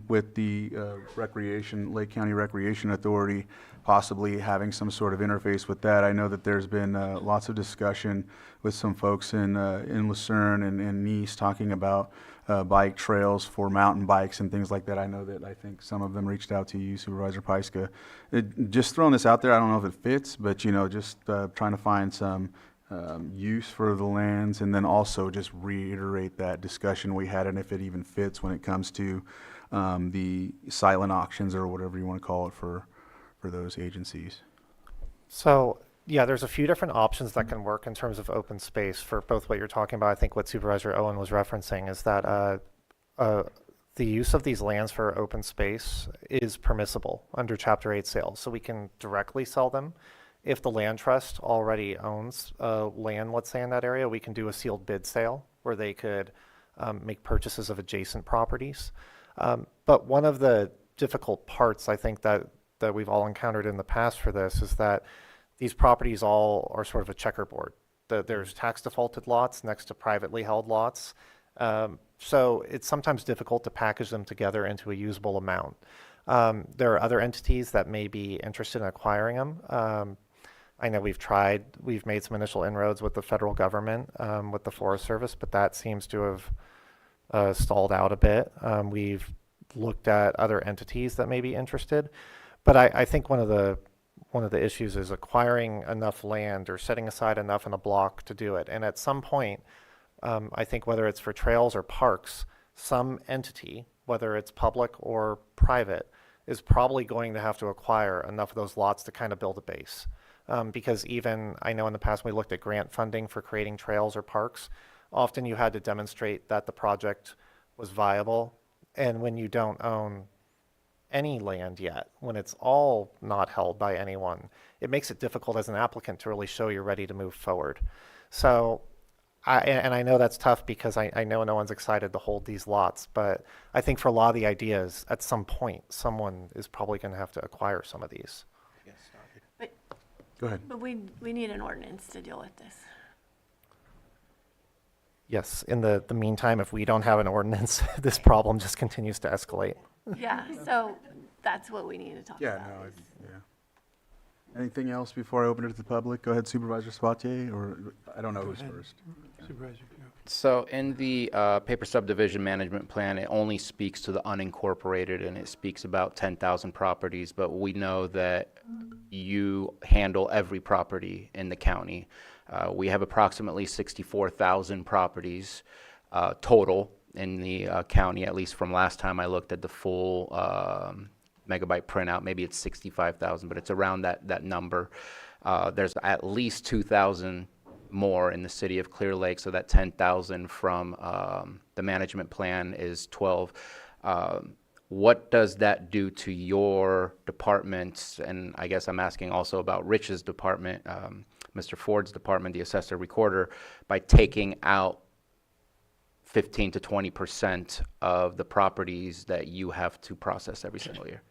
with the Lake County Recreation Authority, possibly having some sort of interface with that. I know that there's been lots of discussion with some folks in Lucerne and Nice talking about bike trails for mountain bikes and things like that. I think some of them reached out to you, Supervisor Pyska. Just throwing this out there, I don't know if it fits, but just trying to find some use for the lands, and then also just reiterate that discussion we had, and if it even fits when it comes to the silent auctions or whatever you want to call it for those agencies. So, yeah, there's a few different options that can work in terms of open space for both what you're talking about. I think what Supervisor Owen was referencing is that the use of these lands for open space is permissible under Chapter 8 sales. So we can directly sell them. If the land trust already owns land, let's say in that area, we can do a sealed bid sale where they could make purchases of adjacent properties. But one of the difficult parts, I think, that we've all encountered in the past for this is that these properties all are sort of a checkerboard. There's tax defaulted lots next to privately held lots. So it's sometimes difficult to package them together into a usable amount. There are other entities that may be interested in acquiring them. I know we've made some initial inroads with the federal government, with the Forest Service, but that seems to have stalled out a bit. We've looked at other entities that may be interested. But I think one of the issues is acquiring enough land or setting aside enough in a block to do it. And at some point, I think whether it's for trails or parks, some entity, whether it's public or private, is probably going to have to acquire enough of those lots to kind of build a base. Because even, I know in the past we looked at grant funding for creating trails or parks, often you had to demonstrate that the project was viable. And when you don't own any land yet, when it's all not held by anyone, it makes it difficult as an applicant to really show you're ready to move forward. So, I know that's tough because I know no one's excited to hold these lots, but I think for a lot of the ideas, at some point, someone is probably going to have to acquire some of these. But, Go ahead. but we need an ordinance to deal with this. Yes, in the meantime, if we don't have an ordinance, this problem just continues to escalate. Yeah, so that's what we need to talk about. Anything else before I open it to the public? Go ahead, Supervisor Spatier, or I don't know who's first. Supervisor, go. So in the paper subdivision management plan, it only speaks to the unincorporated, and it speaks about 10,000 properties, but we know that you handle every property in the county. We have approximately 64,000 properties total in the county, at least from last time I looked at the full megabyte printout. Maybe it's 65,000, but it's around that number. There's at least 2,000 more in the city of Clear Lake, so that 10,000 from the management plan is 12. What does that do to your departments? And I guess I'm asking also about Rich's department, Mr. Ford's department, the assessor recorder, by taking out 15 to 20% of the properties that you have to process every single year?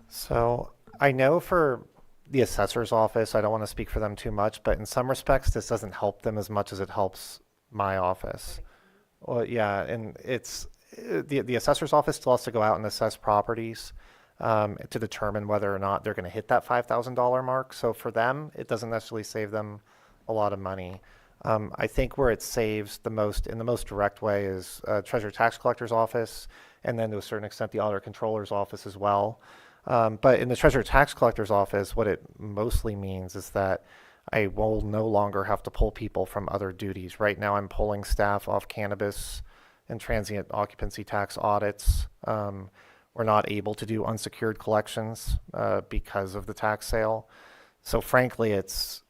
So I know for the assessor's office, I don't want to speak for them too much, but in some respects, this doesn't help them as much as it helps my office. Well, yeah, and it's the assessor's office still has to go out and assess properties to determine whether or not they're going to hit that $5,000 mark. So for them, it doesn't necessarily save them a lot of money. I think where it saves the most, in the most direct way, is Treasurer Tax Collector's office, and then to a certain extent the Auditor Controller's office as well. But in the Treasurer Tax Collector's office, what it mostly means is that I will no longer have to pull people from other duties. Right now, I'm pulling staff off cannabis and transient occupancy tax audits. We're not able to do unsecured collections because of the tax sale. So frankly, this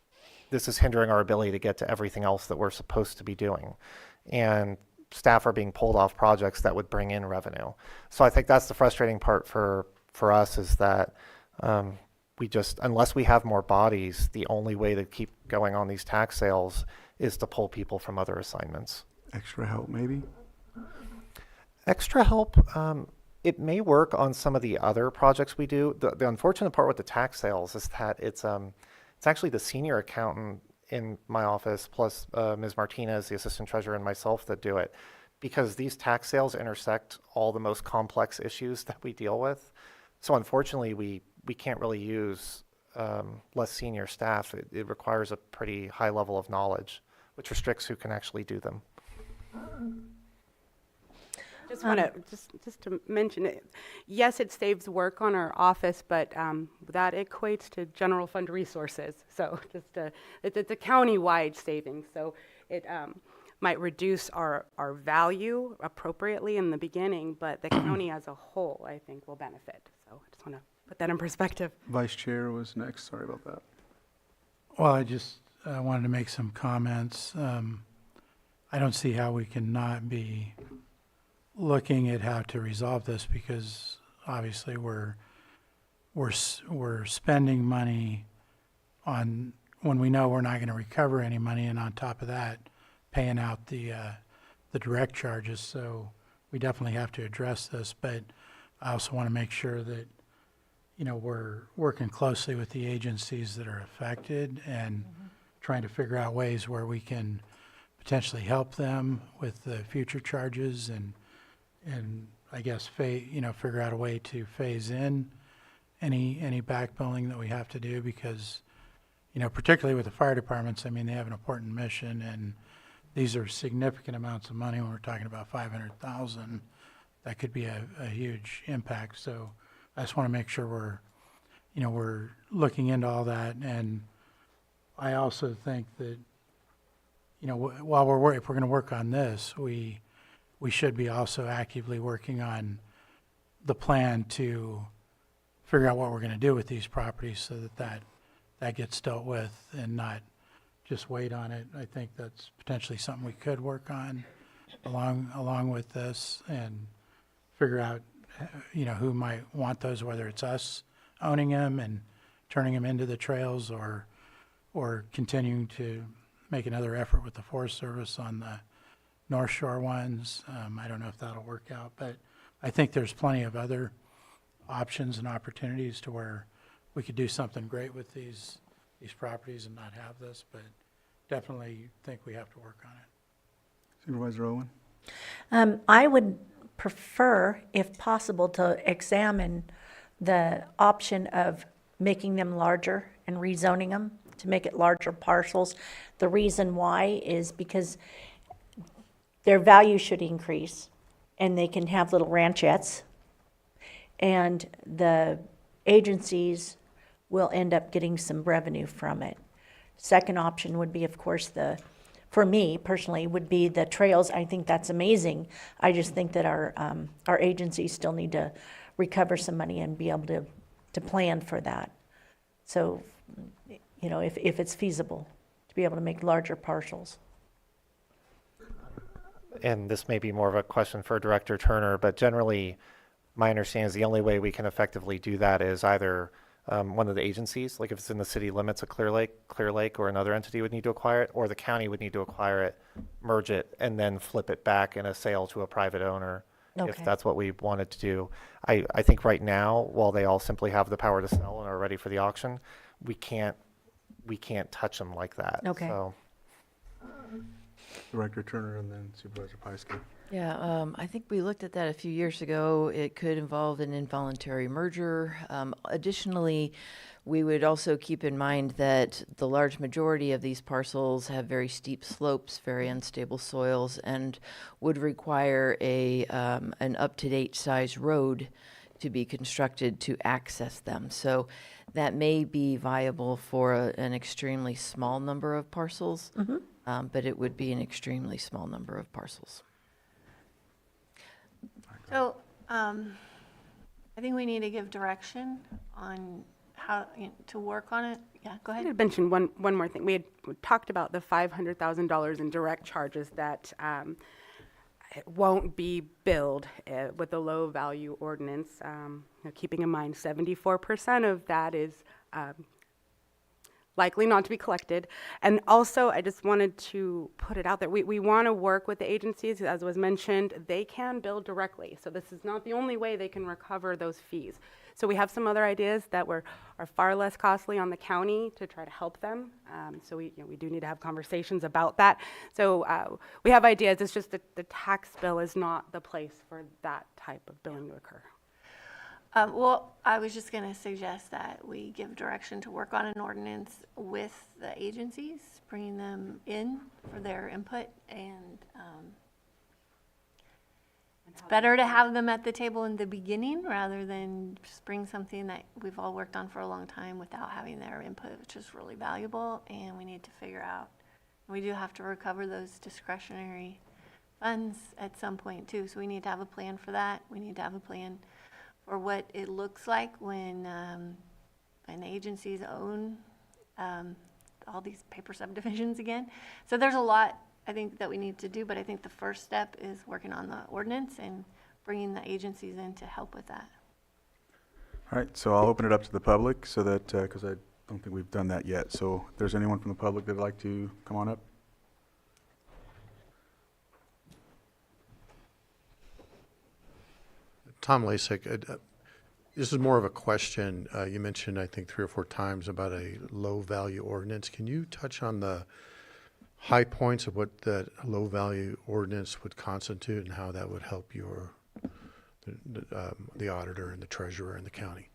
is hindering our ability to get to everything else that we're supposed to be doing. And staff are being pulled off projects that would bring in revenue. So I think that's the frustrating part for us, is that we just, unless we have more bodies, the only way to keep going on these tax sales is to pull people from other assignments. Extra help, maybe? Extra help, it may work on some of the other projects we do. The unfortunate part with the tax sales is that it's actually the senior accountant in my office plus Ms. Martinez, the assistant treasurer, and myself that do it, because these tax sales intersect all the most complex issues that we deal with. So unfortunately, we can't really use less senior staff. It requires a pretty high level of knowledge, which restricts who can actually do them. Just want to, just to mention it, yes, it saves work on our office, but that equates to general fund resources. So it's a county-wide savings. So it might reduce our value appropriately in the beginning, but the county as a whole, I think, will benefit. So I just want to put that in perspective. Vice Chair was next. Sorry about that. Well, I just wanted to make some comments. I don't see how we can not be looking at how to resolve this, because obviously we're spending money on when we know we're not going to recover any money, and on top of that, paying out the direct charges. So we definitely have to address this, but I also want to make sure that, you know, we're working closely with the agencies that are affected and trying to figure out ways where we can potentially help them with the future charges, and I guess figure out a way to phase in any back billing that we have to do, because, you know, particularly with the fire departments, I mean, they have an important mission, and these are significant amounts of money. When we're talking about 500,000, that could be a huge impact. So I just want to make sure we're looking into all that. And I also think that, you know, if we're going to work on this, we should be also actively working on the plan to figure out what we're going to do with these properties, so that gets dealt with and not just wait on it. I think that's potentially something we could work on along with this, and figure out, you know, who might want those, whether it's us owning them and turning them into the trails, or continuing to make another effort with the Forest Service on the North Shore ones. I don't know if that'll work out, but I think there's plenty of other options and opportunities to where we could do something great with these properties and not have this, but definitely think we have to work on it. Supervisor Owen? I would prefer, if possible, to examine the option of making them larger and rezoning them to make it larger parcels. The reason why is because their value should increase, and they can have little ranchettes, and the agencies will end up getting some revenue from it. Second option would be, of course, for me personally, would be the trails. I think that's amazing. I just think that our agencies still need to recover some money and be able to plan for that. So, you know, if it's feasible, to be able to make larger parcels. And this may be more of a question for Director Turner, but generally, my understanding is the only way we can effectively do that is either one of the agencies, like if it's in the city limits of Clear Lake, or another entity would need to acquire it, or the county would need to acquire it, merge it, and then flip it back in a sale to a private owner, if Okay. that's what we wanted to do. I think right now, while they all simply have the power to sell and are ready for the auction, we can't touch them like that. Okay. So. Director Turner and then Supervisor Pyska. Yeah, I think we looked at that a few years ago. It could involve an involuntary merger. Additionally, we would also keep in mind that the large majority of these parcels have very steep slopes, very unstable soils, and would require an up-to-date size road to be constructed to access them. So that may be viable for an extremely small number of parcels, but it would be an extremely small number of parcels. So, I think we need to give direction on how, to work on it. Yeah, go I ahead. had mentioned one more thing. We had talked about the $500,000 in direct charges that it won't be billed with the low value ordinance. Keeping in mind 74% of that is likely not to be collected. And also, I just wanted to put it out there. We want to work with the agencies. As was mentioned, they can bill directly. So this is not the only way they can recover those fees. So we have some other ideas that are far less costly on the county to try to help them. So we do need to have conversations about that. So we have ideas. It's just that the tax bill is not the place for that type of billing to occur. Well, I was just going to suggest that we give direction to work on an ordinance with the agencies, bringing them in for their input, and it's better to have them at the table in the beginning rather than just bring something that we've all worked on for a long time without having their input, which is really valuable, and we need to figure out. We do have to recover those discretionary funds at some point too, so we need to have a plan for that. We need to have a plan or what it looks like when agencies own all these paper subdivisions again. So there's a lot, I think, that we need to do, but I think the first step is working on the ordinance and bringing the agencies in to help with that. All right, so I'll open it up to the public so that, because I don't think we've done that yet. So if there's anyone from the public that'd like to come on up? Tom Lasik, this is more of a question. You mentioned, I think, 3 or 4 times about a low-value ordinance. Can you touch on the high points of what that low-value ordinance would constitute and how that would help the auditor and the treasurer and the county?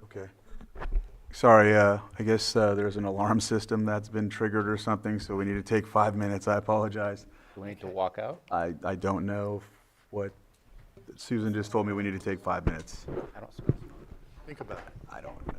Okay. Sorry, I guess there's an alarm system that's been triggered or something, so we need to take 5 minutes. I apologize. Do we need to walk out? I don't know what, Susan just told me we need to take 5 minutes. I don't suppose. Think about it. I don't know.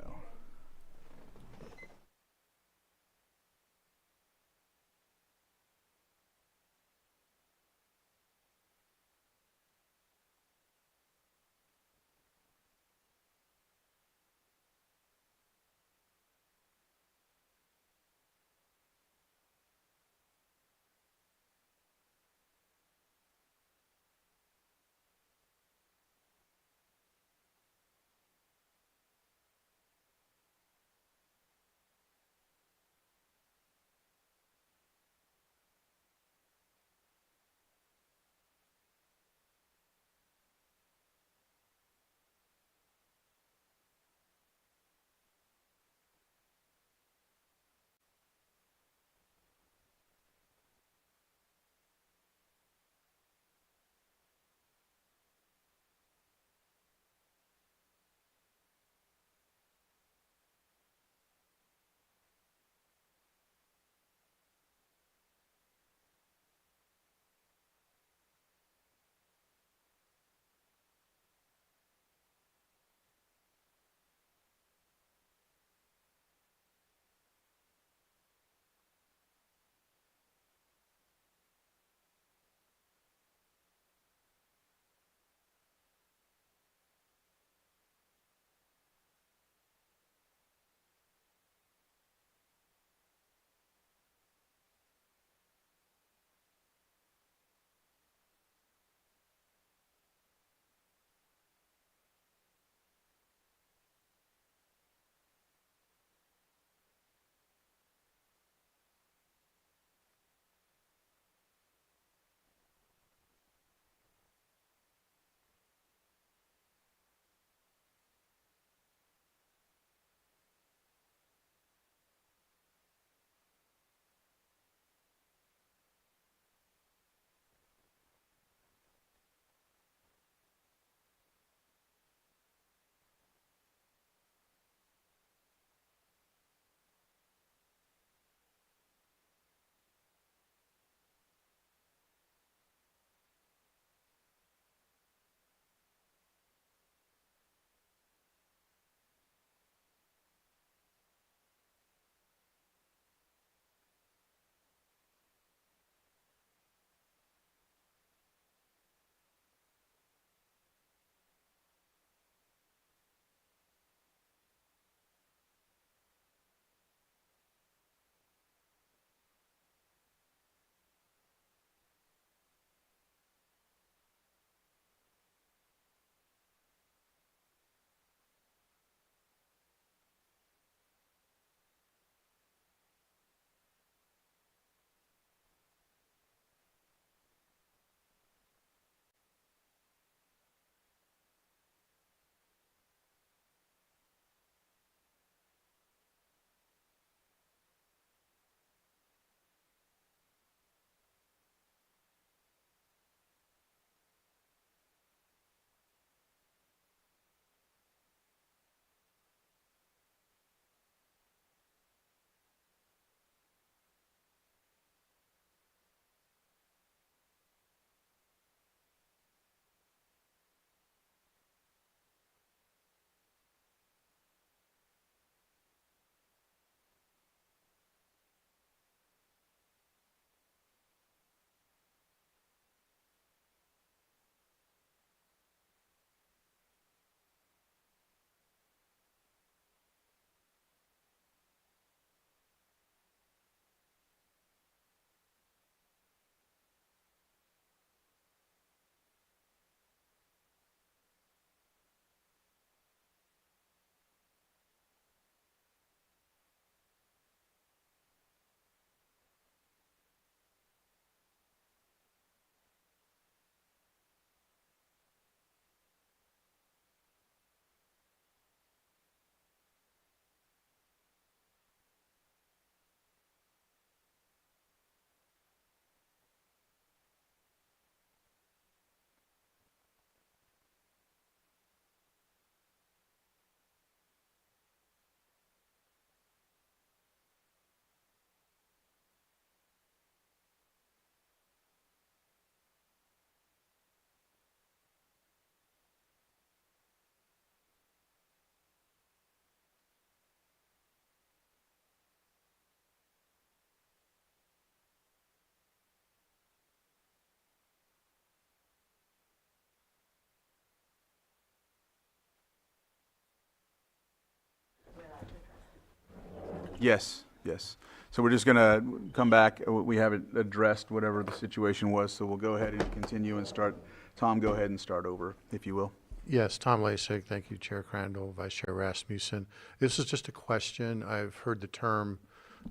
Yes, yes. So we're just gonna come back. We haven't addressed whatever the situation was, so we'll go ahead and continue and start. Tom, go ahead and start over, if you will. Yes, Tom Lasik, thank you, Chair Crandall, Vice Chair Rasmussen. This is just a question. I've heard the term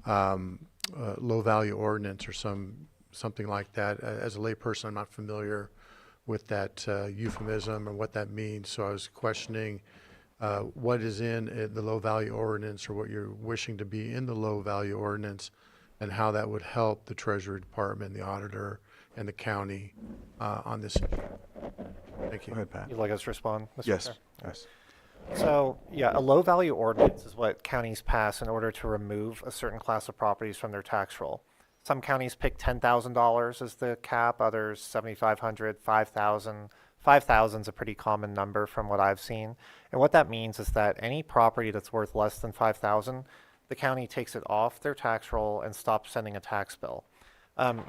low-value ordinance or something like that. As a layperson, I'm not familiar with that euphemism and what that means, so I was questioning what is in the low-value ordinance or what you're wishing to be in the low-value ordinance and how that would help the Treasury Department, the auditor, and the county on this issue. Thank you. Go ahead, Pat. You'd like us to respond, Mr. Yes, Chair? yes. So, yeah, a low-value ordinance is what counties pass in order to remove a certain class of properties from their tax roll. Some counties pick $10,000 as the cap, others $7,500, $5,000. 5,000 is a pretty common number from what I've seen. And what that means is that any property that's worth less than 5,000, the county takes it off their tax roll and stops sending a tax bill.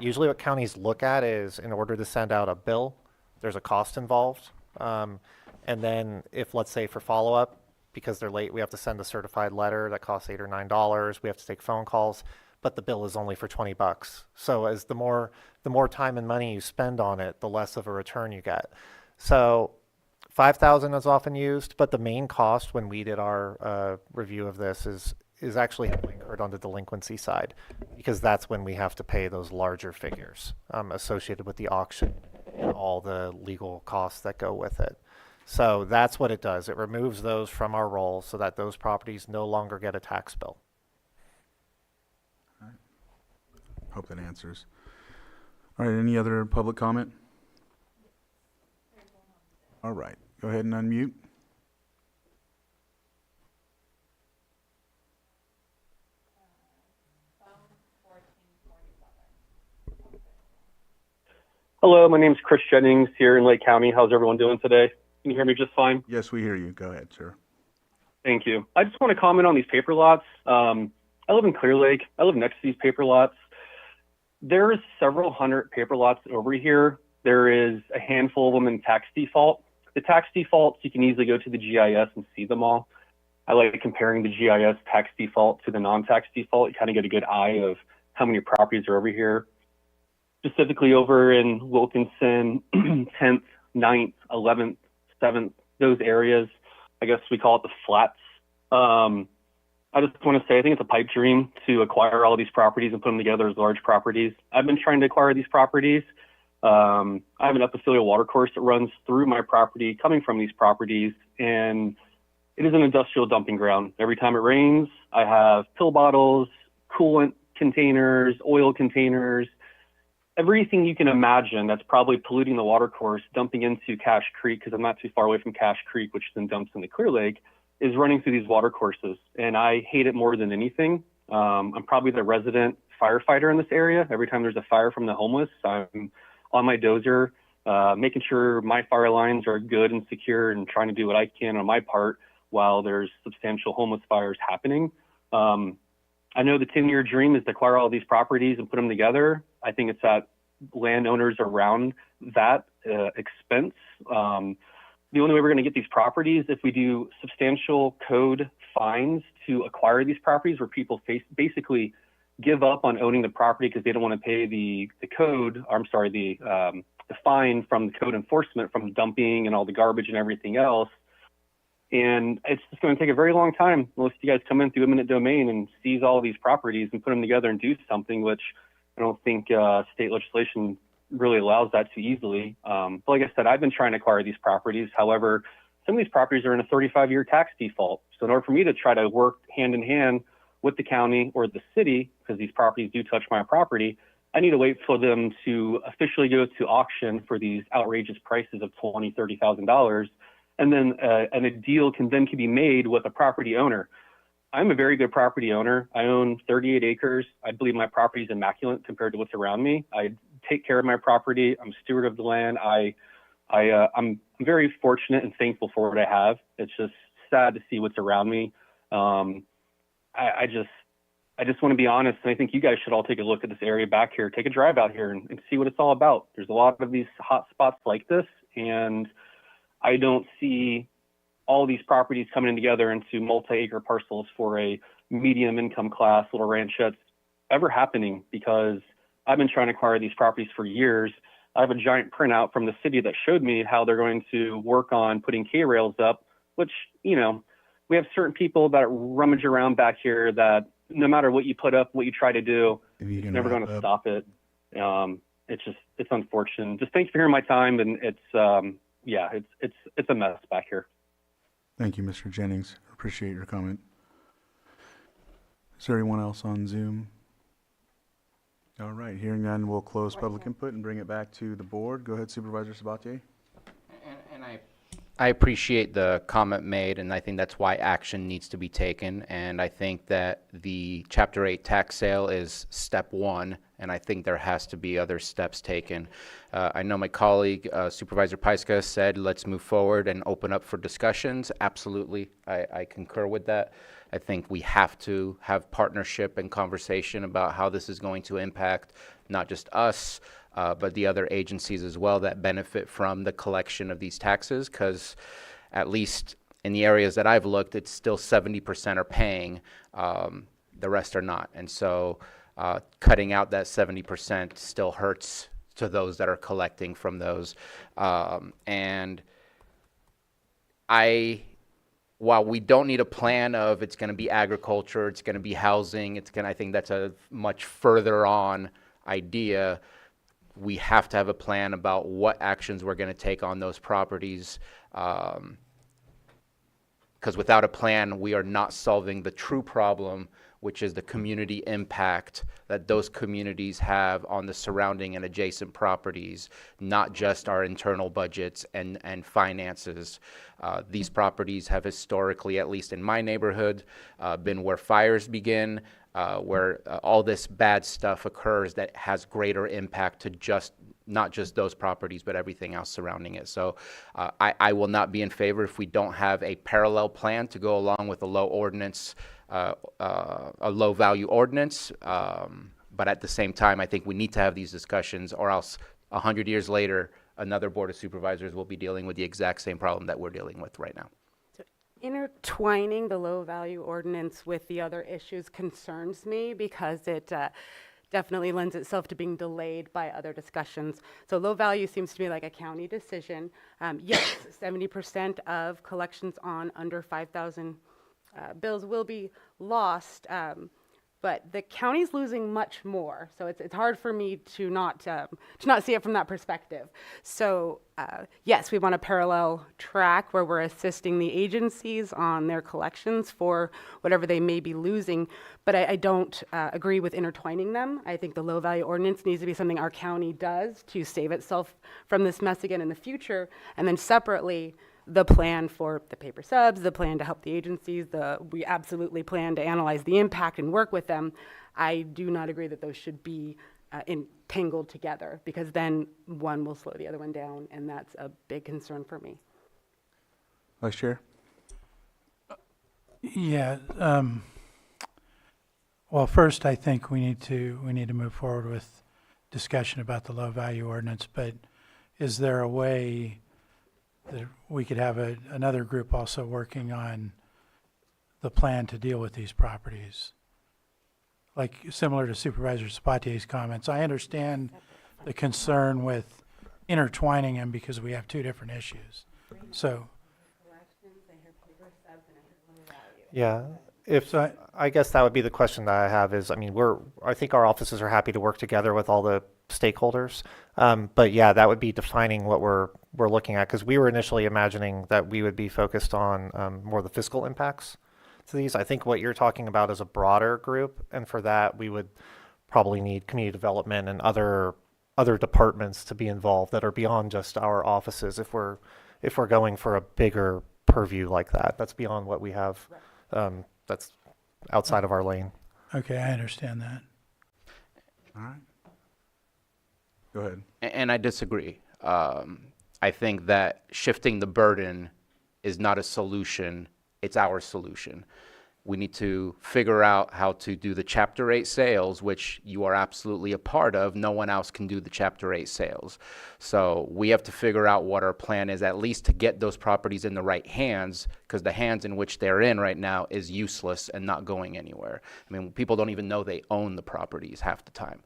Usually what counties look at is in order to send out a bill, there's a cost involved. And then if, let's say, for follow-up, because they're late, we have to send a certified letter that costs $8 or $9. We have to take phone calls, but the bill is only for $20. So as the more time and money you spend on it, the less of a return you get. So 5,000 is often used, but the main cost when we did our review of this is actually heavily incurred on the delinquency side, because that's when we have to pay those larger figures associated with the auction and all the legal costs that go with it. So that's what it does. It removes those from our roll so that those properties no longer get a tax bill. Hope that answers. All right, any other public comment? All right, go ahead and unmute. Hello, my name is Chris Jennings here in Lake County. How's everyone doing today? Can you hear me just fine? Yes, we hear you. Go ahead, sir. Thank you. I just want to comment on these paper lots. I live in Clear Lake. I live next to these paper lots. There's several hundred paper lots over here. There is a handful of them in tax default. The tax defaults, you can easily go to the GIS and see them all. I like comparing the GIS tax default to the non-tax default. You kind of get a good eye of how many properties are over here. Specifically over in Wilkinson, 10th, 9th, 11th, 7th, those areas. I guess we call it the flats. I just want to say, I think it's a pipe dream to acquire all these properties and put them together as large properties. I've been trying to acquire these properties. I have an epithelial water course that runs through my property, coming from these properties, and it is an industrial dumping ground. Every time it rains, I have pill bottles, coolant containers, oil containers, everything you can imagine that's probably polluting the water course, dumping into Cache Creek, because I'm not too far away from Cache Creek, which then dumps into Clear Lake, is running through these water courses. And I hate it more than anything. I'm probably the resident firefighter in this area. Every time there's a fire from the homeless, I'm on my dozer, making sure my fire lines are good and secure and trying to do what I can on my part while there's substantial homeless fires happening. I know the 10-year dream is to acquire all these properties and put them together. I think it's at landowners around that expense. The only way we're going to get these properties if we do substantial code fines to acquire these properties, where people basically give up on owning the property because they don't want to pay the fine from the code enforcement from dumping and all the garbage and everything else. And it's just going to take a very long time unless you guys come in through eminent domain and seize all of these properties and put them together and do something, which I don't think state legislation really allows that too easily. But like I said, I've been trying to acquire these properties. However, some of these properties are in a 35-year tax default. So in order for me to try to work hand in hand with the county or the city, because these properties do touch my property, I need to wait for them to officially go to auction for these outrageous prices of $20,000, $30,000. And then a deal can be made with a property owner. I'm a very good property owner. I own 38 acres. I believe my property is immaculate compared to what's around me. I take care of my property. I'm a steward of the land. I'm very fortunate and thankful for what I have. It's just sad to see what's around me. I just want to be honest, and I think you guys should all take a look at this area back here. Take a drive out here and see what it's all about. There's a lot of these hot spots like this, and I don't see all these properties coming in together into multi-acre parcels for a medium income class little ranchettes ever happening, because I've been trying to acquire these properties for years. I have a giant printout from the city that showed me how they're going to work on putting K-rails up, which, you know, we have certain people that rummage around back here that no matter what you put up, what you try to do, If you it's can never wrap going to up. stop it. It's unfortunate. Just thanks for hearing my time, and it's a mess back here. Thank you, Mr. Jennings. Appreciate your comment. Is there anyone else on Zoom? All right, hearing none, we'll close public input and bring it back to the board. Go ahead, Supervisor Sabatier. And I appreciate the comment made, and I think that's why action needs to be taken. And I think that the Chapter 8 tax sale is step one, and I think there has to be other steps taken. I know my colleague, Supervisor Pyska, said let's move forward and open up for discussions. Absolutely, I concur with that. I think we have to have partnership and conversation about how this is going to impact not just us, but the other agencies as well that benefit from the collection of these taxes, because at least in the areas that I've looked, it's still 70% are paying, the rest are not. And so cutting out that 70% still hurts to those that are collecting from those. While we don't need a plan of it's going to be agriculture, it's going to be housing, I think that's a much further on idea. We have to have a plan about what actions we're going to take on those properties, because without a plan, we are not solving the true problem, which is the community impact that those communities have on the surrounding and adjacent properties, not just our internal budgets and finances. These properties have historically, at least in my neighborhood, been where fires begin, where all this bad stuff occurs that has greater impact to not just those properties, but everything else surrounding it. So I will not be in favor if we don't have a parallel plan to go along with a low value ordinance. But at the same time, I think we need to have these discussions, or else 100 years later, another Board of Supervisors will be dealing with the exact same problem that we're dealing with right now. Intertwining the low value ordinance with the other issues concerns me, because it definitely lends itself to being delayed by other discussions. So low value seems to be like a county decision. Yes, 70% of collections on under 5,000 bills will be lost, but the county's losing much more. So it's hard for me to not see it from that perspective. So yes, we want a parallel track where we're assisting the agencies on their collections for whatever they may be losing. But I don't agree with intertwining them. I think the low value ordinance needs to be something our county does to save itself from this mess again in the future. And then separately, the plan for the paper subs, the plan to help the agencies, we absolutely plan to analyze the impact and work with them. I do not agree that those should be entangled together, because then one will slow the other one down, and that's a big concern for me. Vice Chair? Yeah. Well, first, I think we need to move forward with discussion about the low value ordinance. But is there a way that we could have another group also working on the plan to deal with these properties? Like similar to Supervisor Sabatier's comments, I understand the concern with intertwining them because we have two different issues. So, Yeah, So I guess that would be the question that I have is, I mean, I think our offices are happy to work together with all the stakeholders. But yeah, that would be defining what we're looking at, because we were initially imagining that we would be focused on more the fiscal impacts to these. I think what you're talking about is a broader group, and for that we would probably need community development and other departments to be involved that are beyond just our offices if we're going for a bigger purview like that. That's beyond what we have. That's outside of our lane. okay, I understand that. All right. Go ahead. And I disagree. I think that shifting the burden is not a solution, it's our solution. We need to figure out how to do the Chapter 8 sales, which you are absolutely a part of. No one else can do the Chapter 8 sales. So we have to figure out what our plan is, at least to get those properties in the right hands, because the hands in which they're in right now is useless and not going anywhere. I mean, people don't even know they own the properties half the time.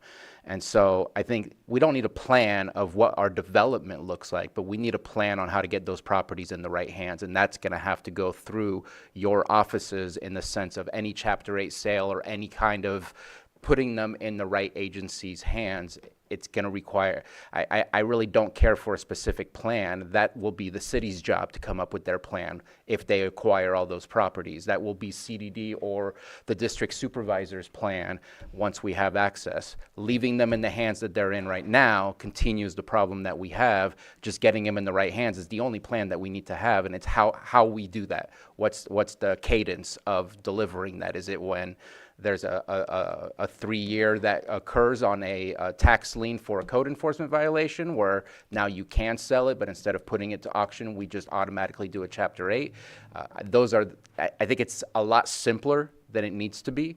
And so I think we don't need a plan of what our development looks like, but we need a plan on how to get those properties in the right hands. And that's going to have to go through your offices in the sense of any Chapter 8 sale or any kind of putting them in the right agency's hands. It's going to require, I really don't care for a specific plan. That will be the city's job to come up with their plan if they acquire all those properties. That will be CDD or the district supervisor's plan once we have access. Leaving them in the hands that they're in right now continues the problem that we have. Just getting them in the right hands is the only plan that we need to have, and it's how we do that. What's the cadence of delivering that? Is it when there's a 3-year that occurs on a tax lien for a code enforcement violation where now you can sell it, but instead of putting it to auction, we just automatically do a Chapter 8. I think it's a lot simpler than it needs to be.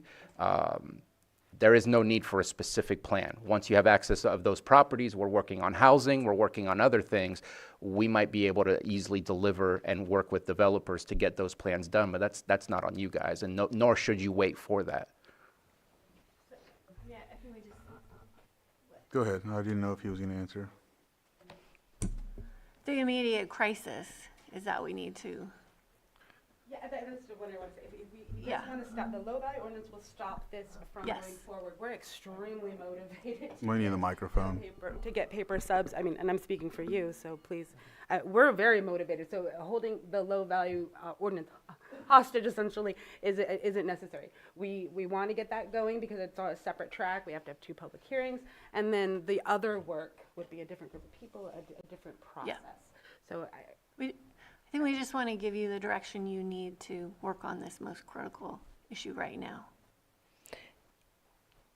There is no need for a specific plan. Once you have access of those properties, we're working on housing, we're working on other things, we might be able to easily deliver and work with developers to get those plans done, but that's not on you guys, and nor should you wait for that. Yeah, I think we just. Go ahead. I didn't know if he was going to answer. The immediate crisis is that we need to. Yeah, that's what I want to say. If we Yeah. just want to stop, the low value ordinance will stop this from Yes. going forward. We're extremely motivated. We need the microphone. To get paper subs, I mean, and I'm speaking for you, so please, we're very motivated. So holding the low value ordinance hostage essentially isn't necessary. We want to get that going because it's on a separate track. We have to have 2 public hearings, and then the other work would be a different group of people, a different process. So I think we just want to give you the direction you need to work on this most critical issue right now.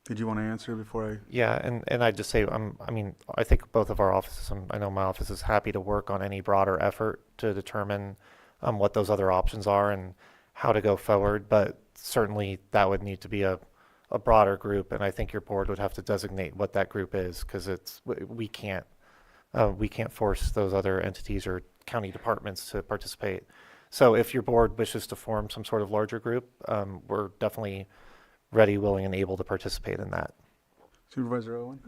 Did you want to answer before I? Yeah, and I'd just say, I think both of our offices, I know my office is happy to work on any broader effort to determine what those other options are and how to go forward, but certainly that would need to be a broader group, and I think your board would have to designate what that group is, because we can't force those other entities or county departments to participate. So if your board wishes to form some sort of larger group, we're definitely ready, willing, and able to participate in that. Supervisor Owen?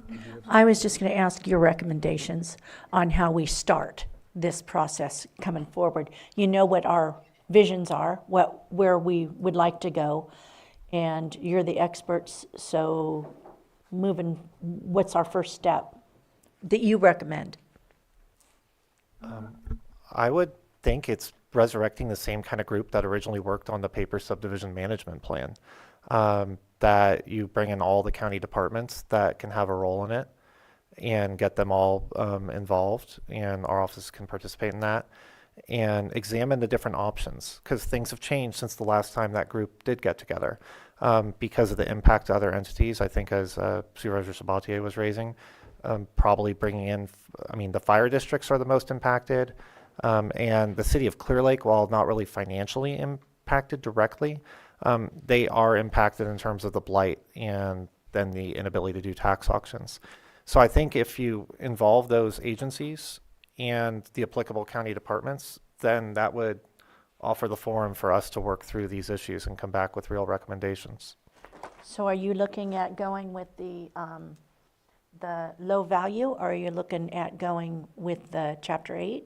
I was just going to ask your recommendations on how we start this process coming forward. You know what our visions are, where we would like to go, and you're the experts, so what's our first step that you recommend? I would think it's resurrecting the same kind of group that originally worked on the paper subdivision management plan. That you bring in all the county departments that can have a role in it and get them all involved, and our office can participate in that, and examine the different options, because things have changed since the last time that group did get together. Because of the impact to other entities, I think, as Supervisor Sabatier was raising, probably bringing in, the fire districts are the most impacted, and the city of Clear Lake, while not really financially impacted directly, they are impacted in terms of the blight and then the inability to do tax auctions. So I think if you involve those agencies and the applicable county departments, then that would offer the forum for us to work through these issues and come back with real recommendations. So are you looking at going with the low value, or are you looking at going with the Chapter 8?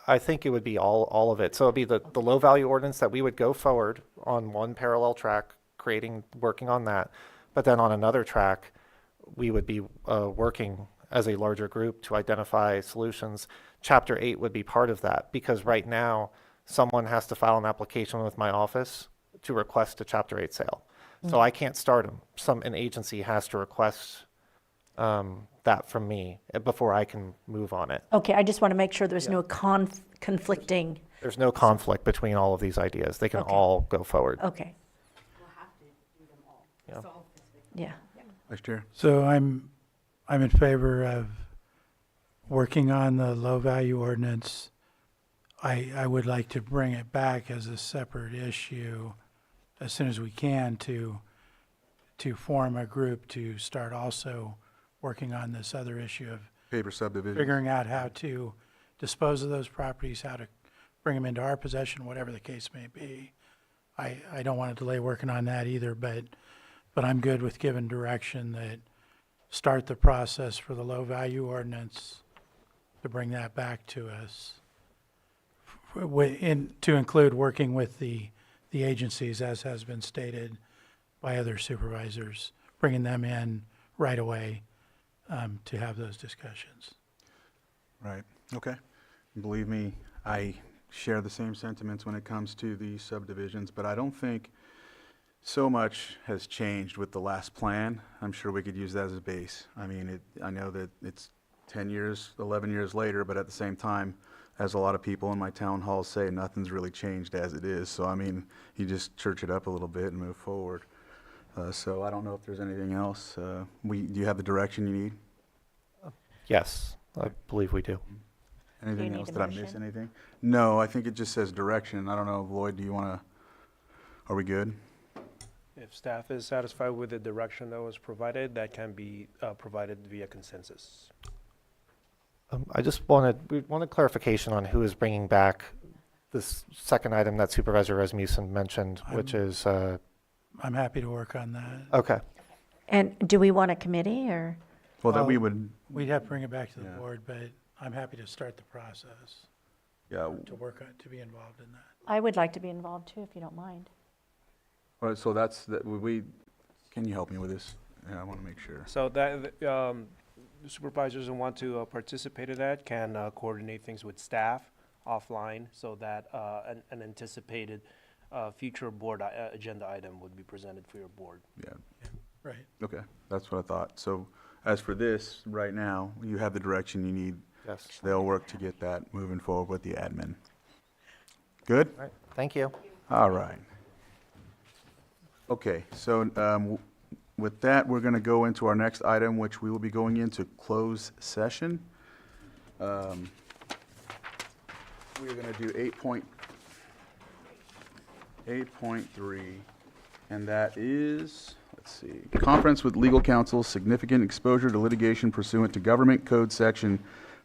I think it would be all of it. So it'd be the low value ordinance that we would go forward on one parallel track, working on that. But then on another track, we would be working as a larger group to identify solutions. Chapter 8 would be part of that, because right now someone has to file an application with my office to request a Chapter 8 sale. So I can't start them. An agency has to request that from me before I can move on it. Okay, I just want to make sure there's no conflicting. There's no conflict between all of these ideas. They can Okay. all go forward. Okay, we'll have to do them all. Yeah. Solve this big yeah. Vice Chair? So I'm in favor of working on the low value ordinance I would like to bring it back as a separate issue as soon as we can to form a group to start also working on this other issue of Paper subdivision. figuring out how to dispose of those properties, how to bring them into our possession, whatever the case may be. I don't want to delay working on that either, but I'm good with giving direction that start the process for the low value ordinance to bring that back to us. To include working with the agencies, as has been stated by other supervisors, bringing them in right away to have those discussions. Right, okay. Believe me, I share the same sentiments when it comes to these subdivisions, but I don't think so much has changed with the last plan. I'm sure we could use that as a base. I mean, I know that it's 10 years, 11 years later, but at the same time, as a lot of people in my town halls say, nothing's really changed as it is. So, I mean, you just church it up a little bit and move forward. So I don't know if there's anything else. Do you have the direction you need? Yes, I believe we do. Anything need else? a Did I miss motion? anything? No, I think it just says direction. I don't know, Lloyd, do you want to, are we good? If staff is satisfied with the direction that was provided, that can be provided via consensus. We wanted clarification on who is bringing back this second item that Supervisor Rasmussen mentioned, which is, I'm happy to work on that. okay. And do we want a committee or? Well, then we Well, would, We'd have to bring it back to the Yeah. board, but I'm happy to start the process, yeah, to be involved in that. I would like to be involved too, if you don't mind. all right, so can you help me with this? Yeah, I want to make sure. So that, the supervisors who want to participate in that can coordinate things with staff offline so that an anticipated future board agenda item would be presented for your board. Yeah, Right. okay, that's what I thought. So as for this, right now, you have the direction you need. Yes. They'll work to get that moving forward with the admin. Good? All right, thank you. All right. Okay, so with that, we're going to go into our next item, which we will be going into closed session. We are going to do 8.3, and that is, let's see, conference with legal counsel, significant exposure to litigation pursuant to Government Code Section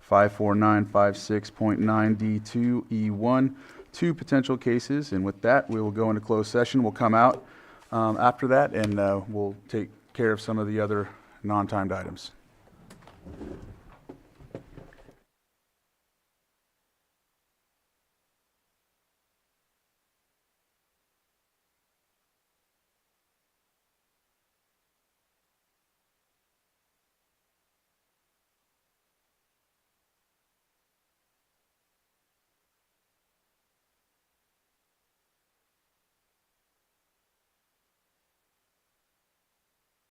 54956.9D2E1, 2 potential cases, and with that, we will go into closed session. We'll come out after that, and we'll take care of some of the other non-timed items.